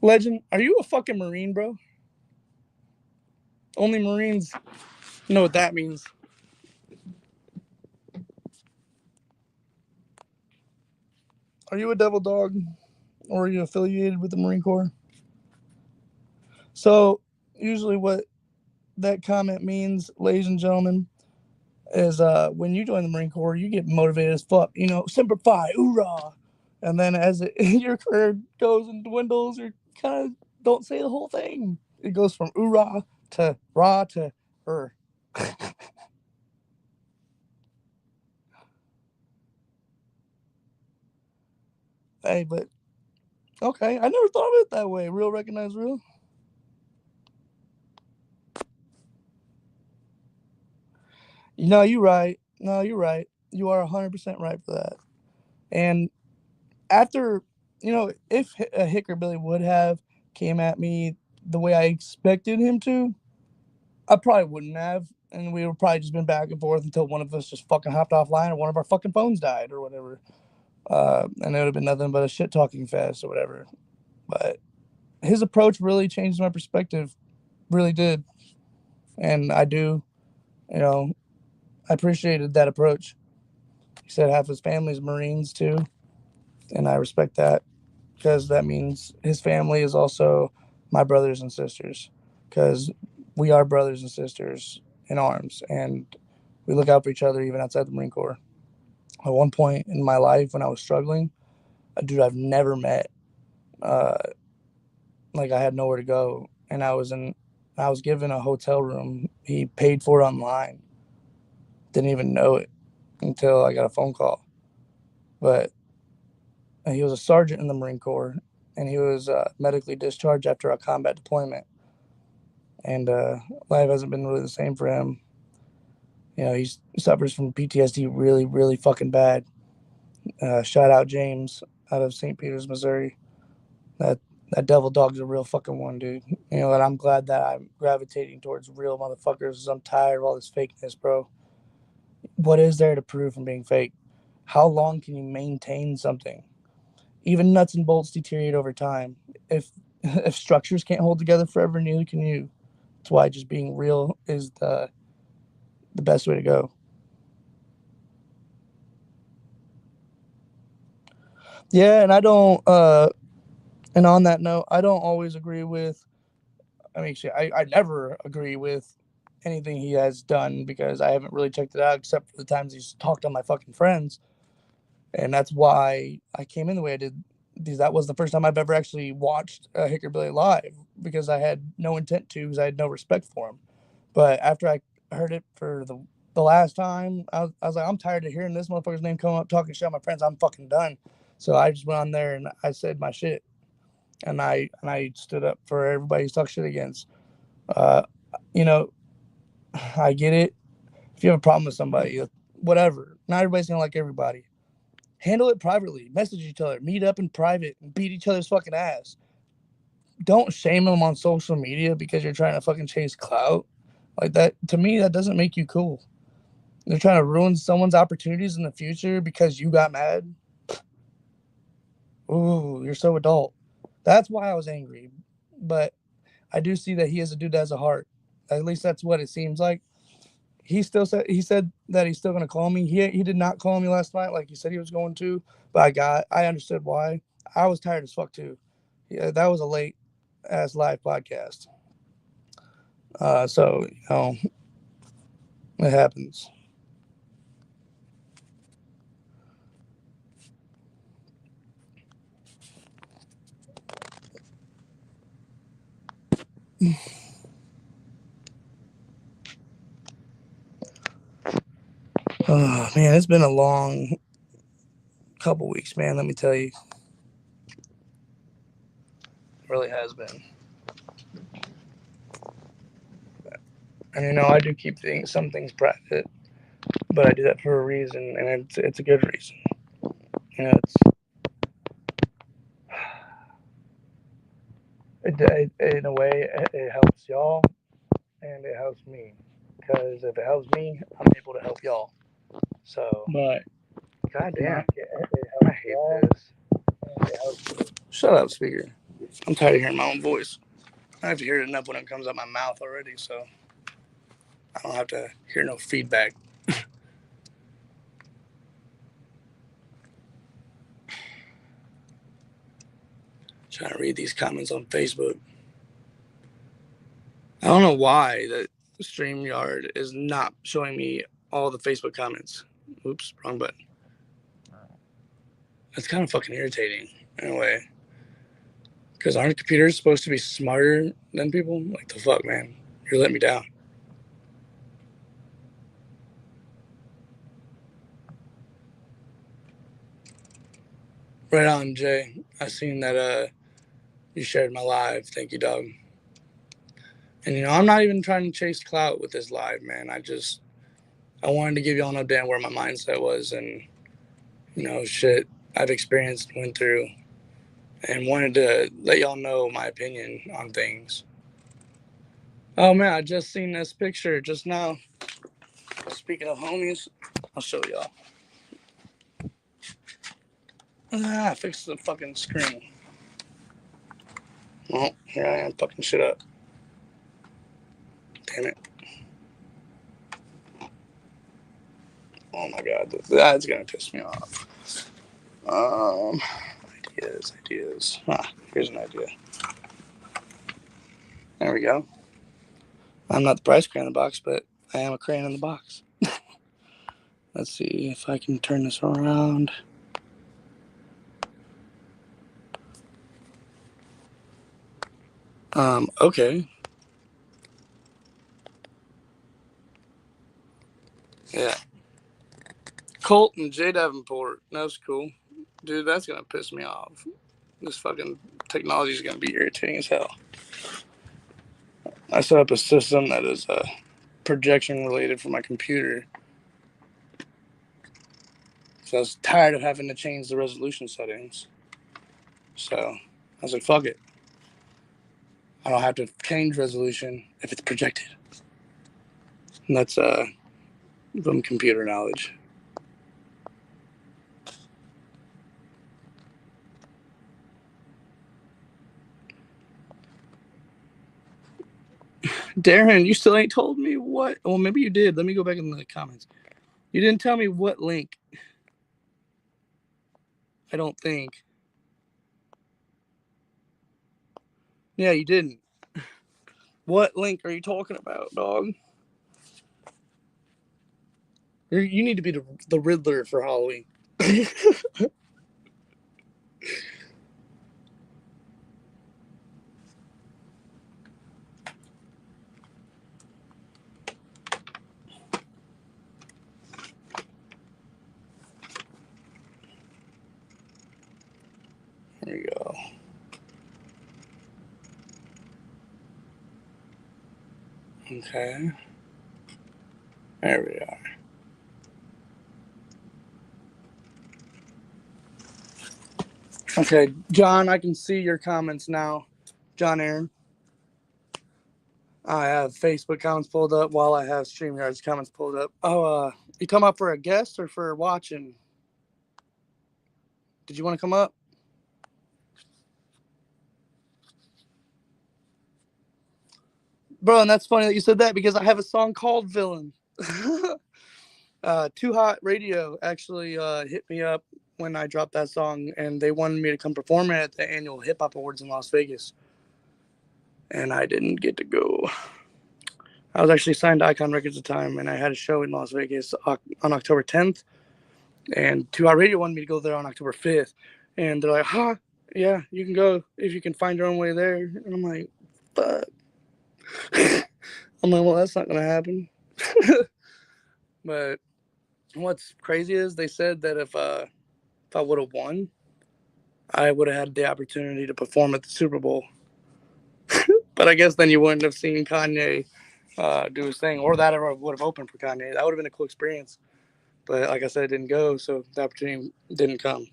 Legend, are you a fucking Marine, bro? Only Marines know what that means. Are you a devil dog? Or are you affiliated with the Marine Corps? So, usually what that comment means, ladies and gentlemen, is when you join the Marine Corps, you get motivated as fuck. Semper Fi, hoorah! And then as your career goes and dwindles, you kind of don't say the whole thing. It goes from hoorah to rah to Hey, but okay, I never thought of it that way. Real recognize real. No, you're right. No, you're right. You are 100% right for that. And after, if a Hickerbilly would have came at me the way I expected him to, I probably wouldn't have. And we would probably just been back and forth until one of us just fucking hopped offline or one of our fucking phones died or whatever. And it would have been nothing but a shit talking fest or whatever. But his approach really changed my perspective. Really did. And I do, I appreciated that approach. He said half his family's Marines too. And I respect that because that means his family is also my brothers and sisters because we are brothers and sisters in arms and we look out for each other even outside the Marine Corps. At one point in my life when I was struggling, a dude I've never met, uh, like I had nowhere to go, and I was given a hotel room. He paid for it online. Didn't even know it until I got a phone call. But he was a sergeant in the Marine Corps, and he was medically discharged after a combat deployment. And life hasn't been really the same for him. You know, he suffers from PTSD really, really fucking bad. Shout out James out of St. Peters, Missouri. That devil dog's a real fucking one, dude. You know, and I'm glad that I'm gravitating towards real motherfuckers. I'm tired of all this fakeness, bro. What is there to prove from being fake? How long can you maintain something? Even nuts and bolts deteriorate over time. If if structures can't hold together forever, neither can you. That's why just being real is the best way to go. Yeah, and I don't. And on that note, I don't always agree with. I mean, I never agree with anything he has done because I haven't really checked it out except for the times he's talked on my fucking friends, and that's why I came in the way I did. Because that was the first time I've ever actually watched Hickerbilly live because I had no intent to because I had no respect for him. But after I heard it for the last time, I was like, I'm tired of hearing this motherfucker's name come up talking shit on my friends. I'm fucking done. So I just went on there and I said my shit, and I stood up for everybody who's talking shit against. Uh, you know, I get it. If you have a problem with somebody, whatever. Not everybody's gonna like everybody. Handle it privately. Message each other. Meet up in private and beat each other's fucking ass. Don't shame them on social media because you're trying to fucking chase clout. Like that, to me, that doesn't make you cool. They're trying to ruin someone's opportunities in the future because you got mad. Ooh, you're so adult. That's why I was angry. But I do see that he is a dude that has a heart. At least that's what it seems like. He said that he's still gonna call me. He did not call me last night like he said he was going to, but I understood why. I was tired as fuck too. Yeah, that was a late ass live podcast. So it happens. Oh man, it's been a long couple weeks, man. Let me tell you, it really has been. And I do keep some things private, but I do that for a reason, and it's a good reason. In a way, it helps y'all and it helps me because if it helps me, I'm able to help y'all. So, But goddamn, I hate this. Shut up, speaker. I'm tired of hearing my own voice. I have to hear it enough when it comes out my mouth already, so I don't have to hear no feedback. Trying to read these comments on Facebook. I don't know why that StreamYard is not showing me all the Facebook comments. Oops, wrong button. That's kind of fucking irritating in a way. Because aren't computers supposed to be smarter than people? Like the fuck, man. You're letting me down. Right on, Jay. I seen that you shared my live. Thank you, dog. And I'm not even trying to chase clout with this live, man. I wanted to give y'all an update on where my mindset was and shit I've experienced, went through, and wanted to let y'all know my opinion on things. Oh man, I just seen this picture just now. Speaking of homies, I'll show y'all. I fixed the fucking screen. Well, here I am fucking shit up. Damn it. Oh my god, that's gonna piss me off. Ideas. Here's an idea. There we go. I'm not the price crane in the box, but I am a crane in the box. Let's see if I can turn this around. Okay. Yeah. Colton J. Davenport. That's cool. Dude, that's gonna piss me off. This fucking technology is going to be irritating as hell. I set up a system that is projection related for my computer. So I was tired of having to change the resolution settings. So I was like, fuck it. I don't have to change resolution if it's projected. And that's from computer knowledge. Darren, you still ain't told me what. Well, maybe you did. Let me go back in the comments. You didn't tell me what link. I don't think. Yeah, you didn't. What link are you talking about, dog? You need to be the Riddler for Halloween. There you go. Okay. There we are. Okay, John, I can see your comments now. John Aaron. I have Facebook comments pulled up while I have StreamYard's comments pulled up. Oh, you come up for a guest or for watching? Did you want to come up? Bro, and that's funny that you said that because I have a song called Villain. Too Hot Radio actually hit me up when I dropped that song, and they wanted me to come perform it at the annual Hip Hop Awards in Las Vegas. And I didn't get to go. I was actually signed to Icon Records at the time, and I had a show in Las Vegas on October 10th. And 2 Hot Radio wanted me to go there on October 5th. And they're like, huh? Yeah, you can go if you can find your own way there. And I'm like, fuck. I'm like, well, that's not going to happen. But what's crazy is they said that if I would have won, I would have had the opportunity to perform at the Super Bowl. But I guess then you wouldn't have seen Kanye do his thing, or that ever would have opened for Kanye. That would have been a cool experience. But like I said, it didn't go, so the opportunity didn't come.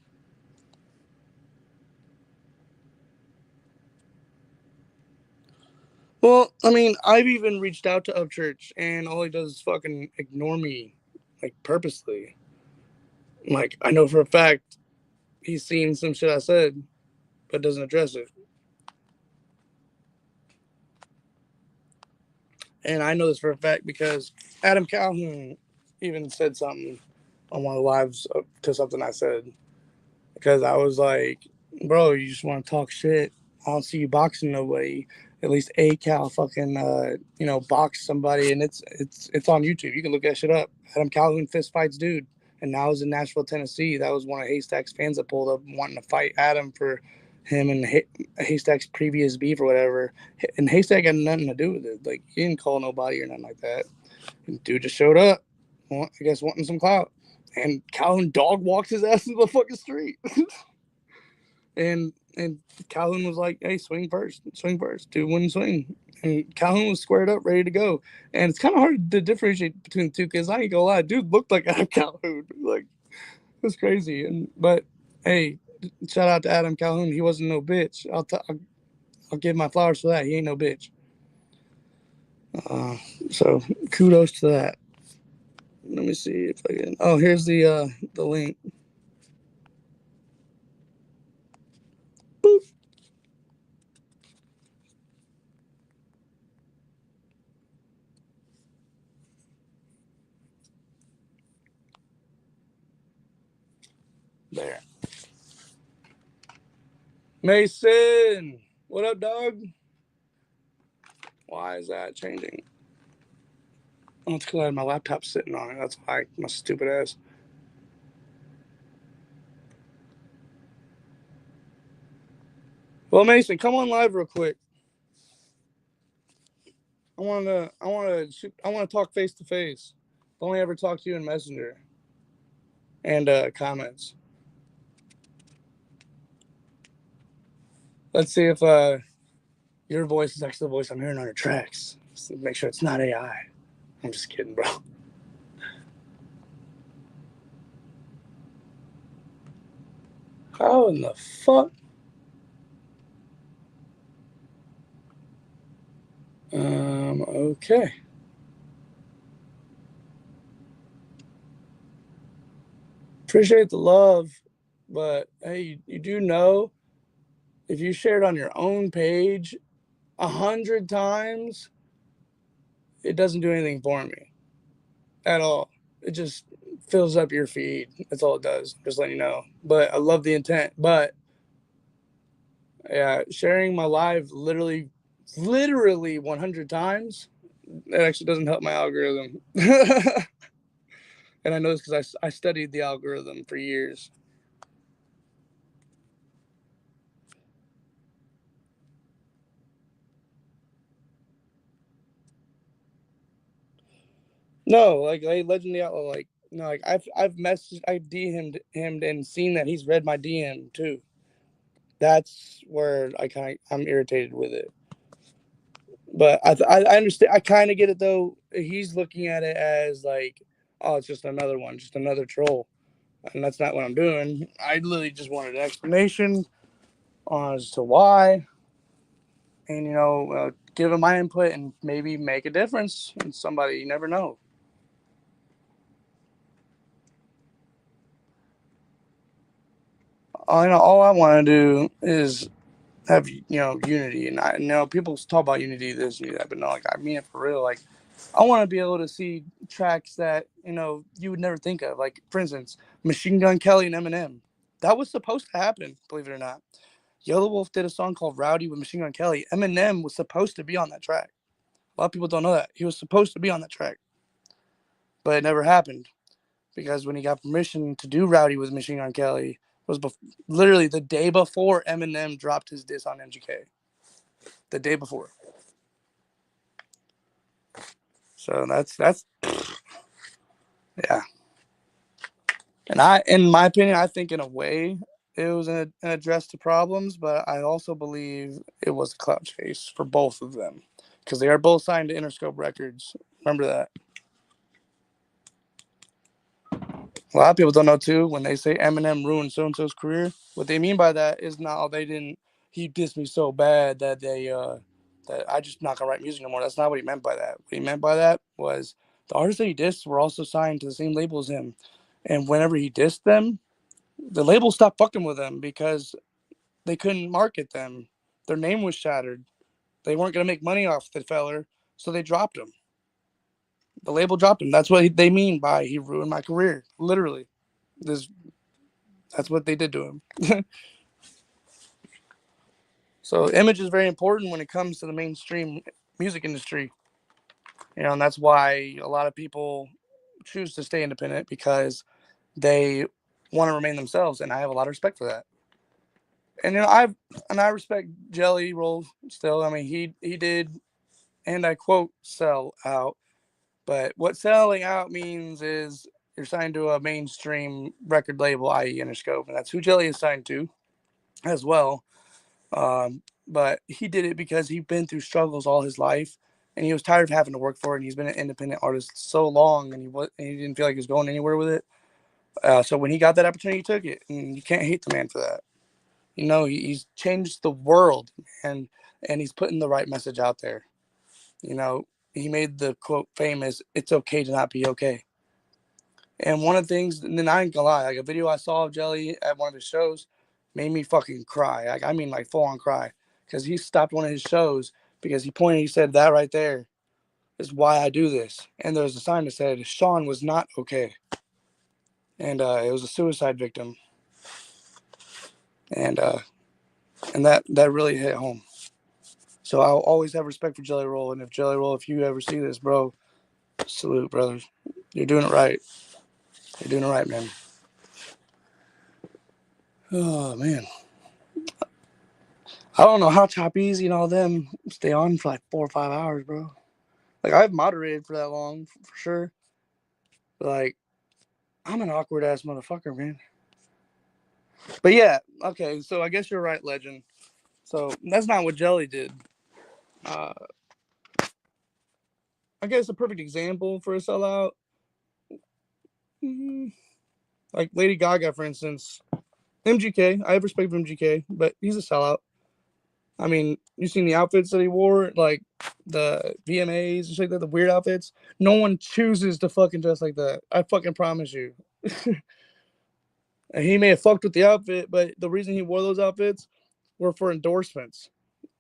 Well, I mean, I've even reached out to Upchurch, and all he does is fucking ignore me, like, purposely. Like, I know for a fact he's seen some shit I said, but doesn't address it. And I know this for a fact because Adam Calhoun even said something on one of the lives to something I said. Because I was like, bro, you just want to talk shit. I don't see you boxing nobody. At least A Cal fucking box somebody, and it's on YouTube. You can look that shit up. Adam Calhoun fist fights dude, and now he's in Nashville, Tennessee. That was one of Haystack's fans that pulled up wanting to fight Adam for him and Haystack's previous beef or whatever. And Haystack had nothing to do with it. Like, he didn't call nobody or nothing like that. And dude just showed up, I guess wanting some clout. And Calhoun dog walked his ass into the fucking street. and Calhoun was like, hey, swing first. Dude wouldn't swing. And Calhoun was squared up, ready to go. And it's kind of hard to differentiate between the two because I ain't gonna lie, dude looked like Adam Calhoun. Like, it was crazy. But hey, shout out to Adam Calhoun. He wasn't no bitch. I'll give my flowers for that. He ain't no bitch. So kudos to that. Let me see if I can. Oh, here's the link. Boop. There. Mason, what up, dog? Why is that changing? Oh, it's because I had my laptop sitting on it. That's why. My stupid ass. Well, Mason, come on live real quick. I want to talk face to face. I've only ever talked to you in Messenger and comments. Let's see if your voice is actually the voice I'm hearing on your tracks. Just make sure it's not AI. I'm just kidding, bro. How in the fuck? Okay. Appreciate the love, but hey, you do know if you share it on your own page 100 times, it doesn't do anything for me at all. It just fills up your feed. That's all it does. Just letting you know. But I love the intent. But yeah, sharing my live literally 100 times, it actually doesn't help my algorithm. And I know this because I studied the algorithm for years. No, like Legend the Outlaw, like no, like I've messaged, I DM'd him and seen that he's read my DM too. That's where I'm irritated with it. But I understand. I kind of get it though. He's looking at it as like, oh, it's just another one, just another troll, and that's not what I'm doing. I literally just wanted an explanation as to why, and give him my input and maybe make a difference in somebody. You never know. All I want to do is have unity, and I know people talk about unity this and that, but no, like I mean it for real. Like I want to be able to see tracks that you would never think of. Like for instance, Machine Gun Kelly and Eminem. That was supposed to happen, believe it or not. Yellow Wolf did a song called Rowdy with Machine Gun Kelly. Eminem was supposed to be on that track. A lot of people don't know that. He was supposed to be on that track. But it never happened because when he got permission to do Rowdy with Machine Gun Kelly was literally the day before Eminem dropped his diss on MGK. The day before. So that's yeah. And in my opinion, I think in a way it was an address to problems, but I also believe it was a clout chase for both of them because they are both signed to Interscope Records. Remember that. A lot of people don't know too when they say Eminem ruined so and so's career. What they mean by that is not they didn't. He dissed me so bad that that I just not gonna write music no more. That's not what he meant by that. What he meant by that was the artists that he dissed were also signed to the same label as him, and whenever he dissed them, the label stopped fucking with them because they couldn't market them. Their name was shattered. They weren't gonna make money off the feller, so they dropped him. The label dropped him. That's what they mean by he ruined my career. Literally, this that's what they did to him. So image is very important when it comes to the mainstream music industry. And that's why a lot of people choose to stay independent because they want to remain themselves, and I have a lot of respect for that. And I respect Jelly Roll still. I mean, he did, and I quote, sell out. But what selling out means is you're signed to a mainstream record label, i.e., Interscope, and that's who Jelly is signed to as well. But he did it because he'd been through struggles all his life, and he was tired of having to work for it. And he's been an independent artist so long, and he didn't feel like he was going anywhere with it. So when he got that opportunity, he took it, and you can't hate the man for that. He's changed the world, and he's putting the right message out there. He made the quote famous, "It's okay to not be okay." And one of the things, and then I ain't gonna lie, like a video I saw of Jelly at one of his shows made me fucking cry. Like, I mean, like full on cry. Because he stopped one of his shows because he said, that right there is why I do this. And there was a sign that said, Sean was not okay. And it was a suicide victim. And that really hit home. So I'll always have respect for Jelly Roll. And Jelly Roll, if you ever see this, bro, salute, brother. You're doing it right. You're doing it right, man. Oh, man. I don't know how Chop Easy and all them stay on for like 4 or 5 hours, bro. Like, I've moderated for that long, for sure. But, like, I'm an awkward ass motherfucker, man. But yeah, okay, so I guess you're right, Legend. So that's not what Jelly did. I guess a perfect example for a sellout, like Lady Gaga, for instance. MGK, I have respect for MGK, but he's a sellout. I mean, you seen the outfits that he wore, like the VMAs and shit like that, the weird outfits. No one chooses to fucking dress like that. I fucking promise you. And he may have fucked with the outfit, but the reason he wore those outfits were for endorsements.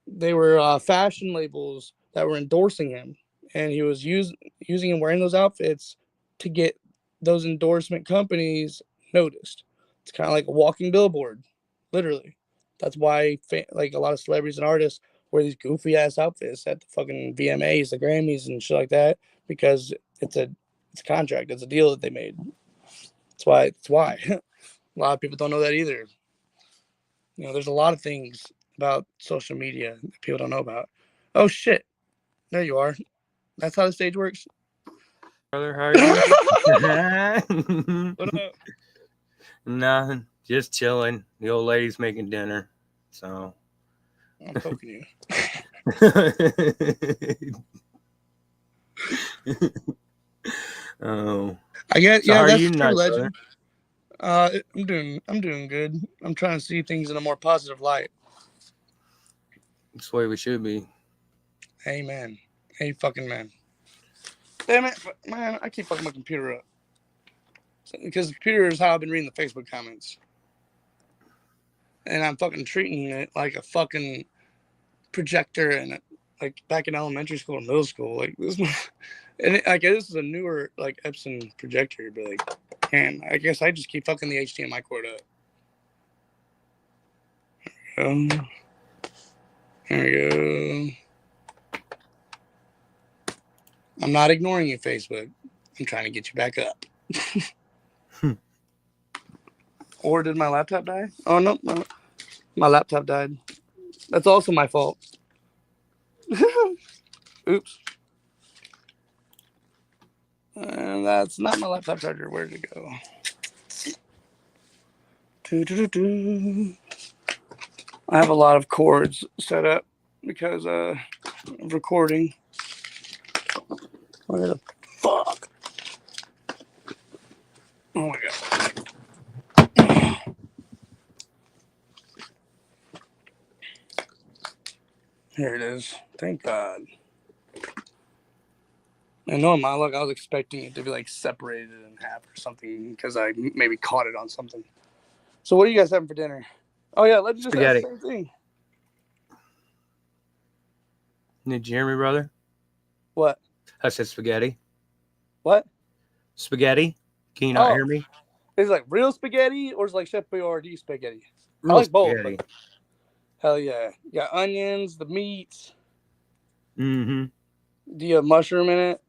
They were fashion labels that were endorsing him, and he was using and wearing those outfits to get those endorsement companies noticed. It's kind of like a walking billboard, literally. That's why like a lot of celebrities and artists wear these goofy ass outfits at the fucking VMAs, the Grammys, and shit like that, because it's a contract, it's a deal that they made. That's why. That's why. A lot of people don't know that either. You know, there's a lot of things about social media that people don't know about. Oh shit! There you are. That's how the stage works. Brother, how are you? What up? Nothing. Just chilling. The old lady's making dinner. So I'm poking you. Oh. I get. So Yeah, how are that's you true, tonight, legend. I'm doing good. I'm trying to see things in a more positive light. That's the way we should be. Amen. Hey, fucking man. Damn it, man! I keep fucking my computer up because the computer is how I've been reading the Facebook comments, and I'm fucking treating it like a fucking projector and like back in elementary school or middle school. Like this, and I guess this is a newer like Epson projector, but like, man, I guess I just keep fucking the HDMI cord up. Here we go. I'm not ignoring you, Facebook. I'm trying to get you back up. Or did my laptop die? Oh no, my laptop died. That's also my fault. Oops. And that's not my laptop charger. Where'd it go? I have a lot of cords set up because of recording. Where the fuck? Oh my god. Here it is. Thank God. I know in my luck, I was expecting it to be like separated in half or something because I maybe caught it on something. So, what are you guys having for dinner? Oh, yeah, let's just ask the same thing. Did you hear me, brother? What? I said spaghetti. What? Spaghetti? Can you not hear me? Is it like real spaghetti or is it like Chef Boyardee spaghetti? Real I like spaghetti. both. But hell yeah. You got onions, the meats. Mm-hmm. Do you have mushroom in it?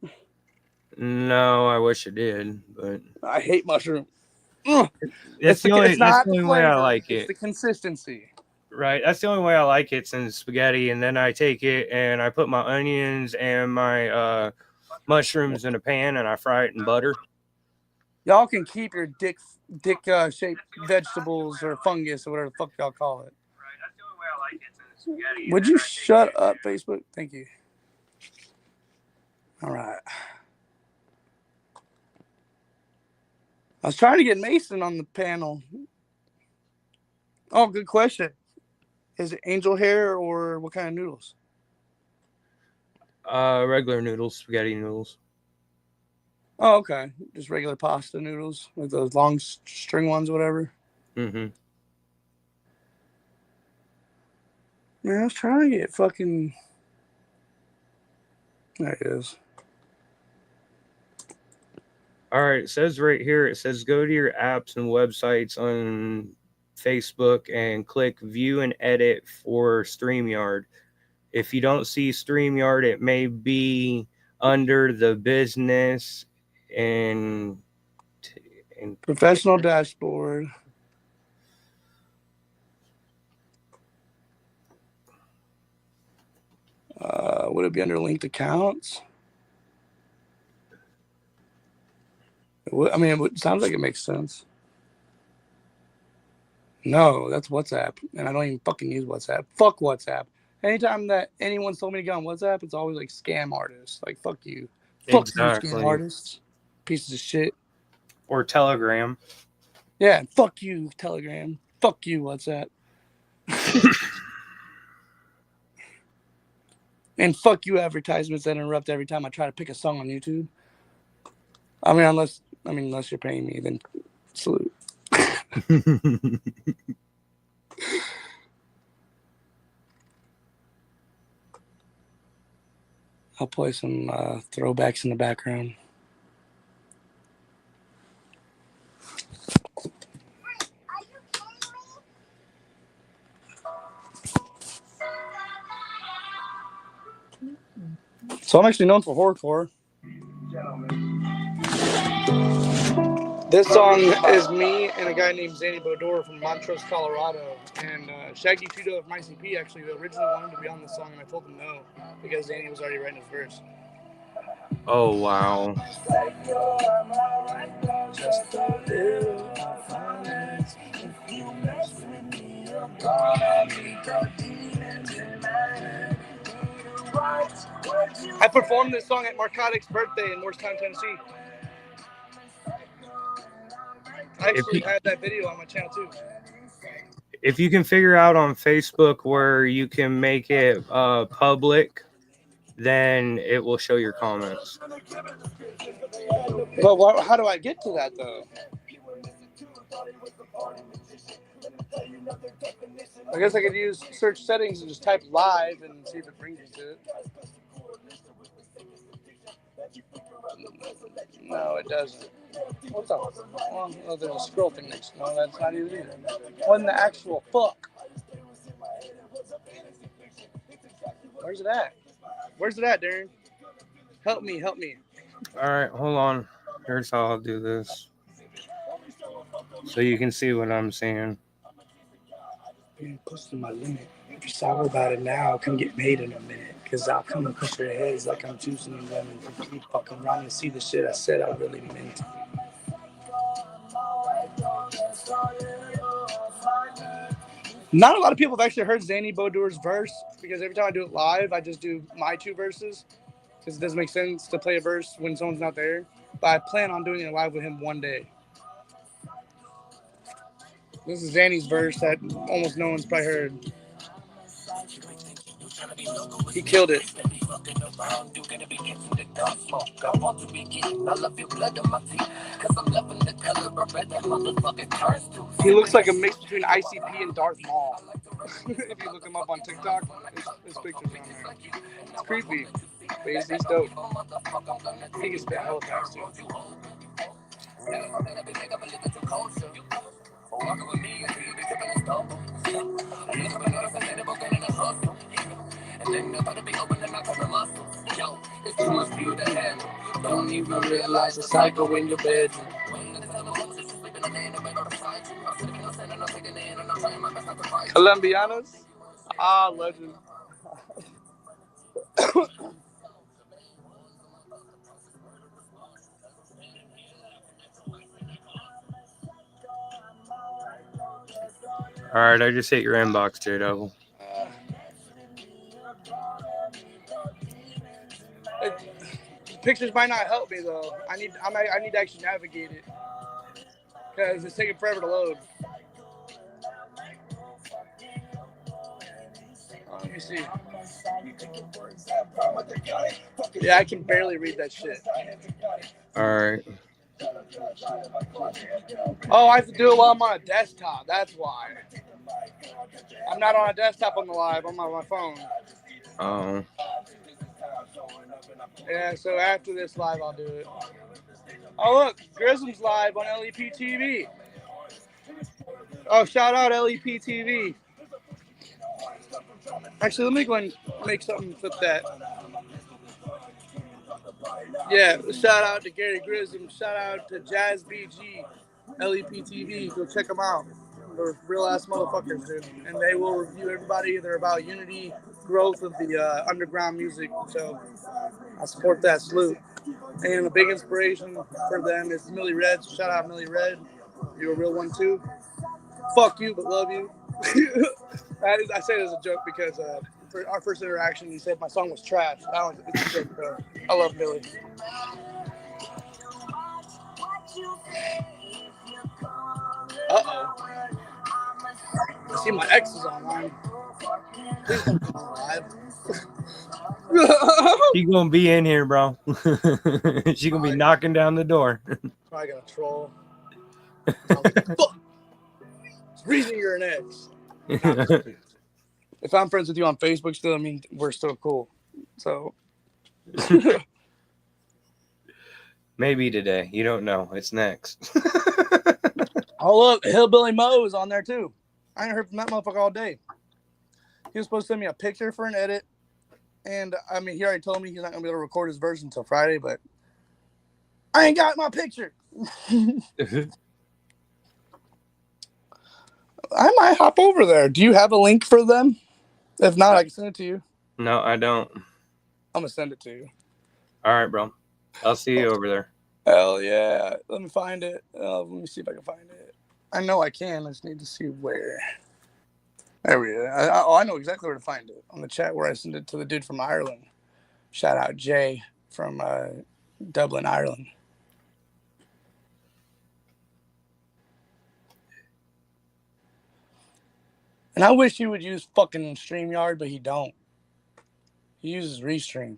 No, I wish it did, but I hate mushroom. That's the only way I flavor, like it's it. the consistency. Right, that's the only way I like it since spaghetti, and then I take it and I put my onions and my mushrooms in a pan and I fry it in butter. Y'all can keep your dick shaped vegetables or fungus or whatever the fuck y'all call it. Right, that's the only way I like it since spaghetti. Would you shut up, Facebook? Thank you. All right. I was trying to get Mason on the panel. Oh, good question. Is it angel hair or what kind of noodles? Regular noodles, spaghetti noodles. Oh, okay. Just regular pasta noodles, like those long string ones, whatever. Mm-hmm. Man, I was trying to get fucking. There it is. All right, it says right here, it says go to your apps and websites on Facebook and click view and edit for StreamYard. If you don't see StreamYard, it may be under the business and Professional dashboard. Would it be under linked accounts? I mean, it sounds like it makes sense. No, that's WhatsApp, and I don't even fucking use WhatsApp. Fuck WhatsApp. Anytime that anyone's told me to get on WhatsApp, it's always like scam artists. Like fuck you, scam Exactly. artists, pieces of shit. Or Telegram. Yeah, fuck you, Telegram. Fuck you, WhatsApp. And fuck you, advertisements that interrupt every time I try to pick a song on YouTube. Unless you're paying me, then salute. I'll play some throwbacks in the background. So I'm actually known for horrorcore. This song is me and a guy named Zanny Bodor from Montrose, Colorado. And Shaggy Tudo of MyCP actually originally wanted to be on this song, and I told him no because Zanny was already writing his verse. Oh, wow. I performed this song at Marcotic's birthday in Morristown, Tennessee. I actually had that video on my channel too. If you can figure out on Facebook where you can make it public, then it will show your comments. But how do I get to that though? I guess I could use search settings and just type live and see if it brings you to it. No, it doesn't. What's up? Well, there's a scroll thing next. No, that's not even either. What in the actual fuck? Where's it at? Where's it at, Darren? Help me. All right, hold on. Here's how I'll do this. So you can see what I'm seeing. Being pushed to my limit. If you're sour about it now, I can get made in a minute. Cause I'll come and push your heads like I'm choosing them and keep fucking around and see the shit I said I really meant. Not a lot of people have actually heard Zanny Bodor's verse because every time I do it live, I just do my two verses because it doesn't make sense to play a verse when someone's not there. But I plan on doing it live with him one day. This is Zanny's verse that almost no one's probably heard. He killed it. He looks like a mix between ICP and Darth Maul. If you look him up on TikTok, there's pictures on there. It's creepy, but he's dope. He can spit hella fast too. It's too much for you to handle. Don't even realize the cycle in your bedroom. Colombianas? Ah, legend. All right, I just hit your inbox, J-Double. Pictures might not help me though. I need to actually navigate it because it's taking forever to load. Let me see. Yeah, I can barely read that shit. All right. Oh, I have to do it while I'm on a desktop. That's why. I'm not on a desktop on the live. I'm on my phone. Oh. Yeah, so after this live, I'll do it. Oh, look. Grism's live on LEP TV. Oh, shout out LEP TV. Actually, let me go and make something flip that. Yeah, shout out to Gary Grissom. Shout out to Jazz BG, LEP TV. Go check them out. They're real ass motherfuckers, dude. And they will review everybody. They're about unity, growth of the underground music. So I support that. Salute. And a big inspiration for them is Millie Red. So shout out Millie Red. You're a real one too. Fuck you, but love you. I say it as a joke because for our first interaction, he said my song was trash. It's a joke, bro. I love Billy. Uh-oh. I see my ex is online. Please don't come on live. She gonna be in here, bro. She gonna be knocking down the door. I got a troll. Fuck. It's the reason you're an ex. If I'm friends with you on Facebook still, I mean, we're still cool. So. Maybe today. You don't know. It's next. Oh, look. Hillbilly Mo is on there, too. I ain't heard from that motherfucker all day. He was supposed to send me a picture for an edit. And, I mean, he already told me he's not going to be able to record his version until Friday, but I ain't got my picture. I might hop over there. Do you have a link for them? If not, I can send it to you. No, I don't. I'm going to send it to you. All right, bro. I'll see you over there. Hell yeah. Let me find it. Let me see if I can find it. I know I can. I just need to see where. There we go. I know exactly where to find it. On the chat where I sent it to the dude from Ireland. Shout out Jay from Dublin, Ireland. And I wish he would use fucking StreamYard, but he don't. He uses Restream.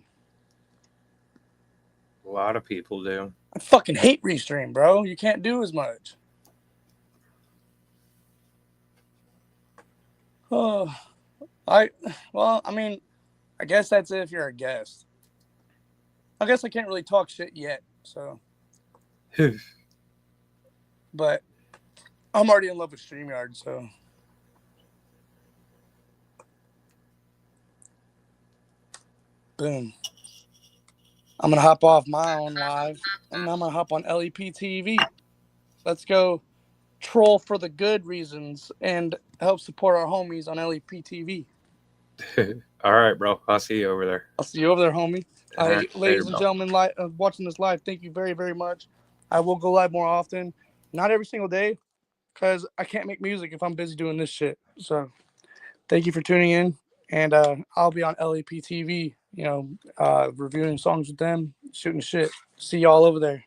A lot of people do. I fucking hate Restream, bro. You can't do as much. Oh, I mean, I guess that's it if you're a guest. I guess I can't really talk shit yet, so. But I'm already in love with StreamYard, so. Boom. I'm going to hop off my own live, and I'm going to hop on LEP TV. Let's go troll for the good reasons and help support our homies on LEP TV. All right, bro. I'll see you over there. I'll see you over there, homie. Right, ladies and gentlemen, watching this live, thank you very, very much. I will go live more often. Not every single day, because I can't make music if I'm busy doing this shit. So thank you for tuning in. And I'll be on LEP TV, reviewing songs with them, shooting shit. See y'all over there.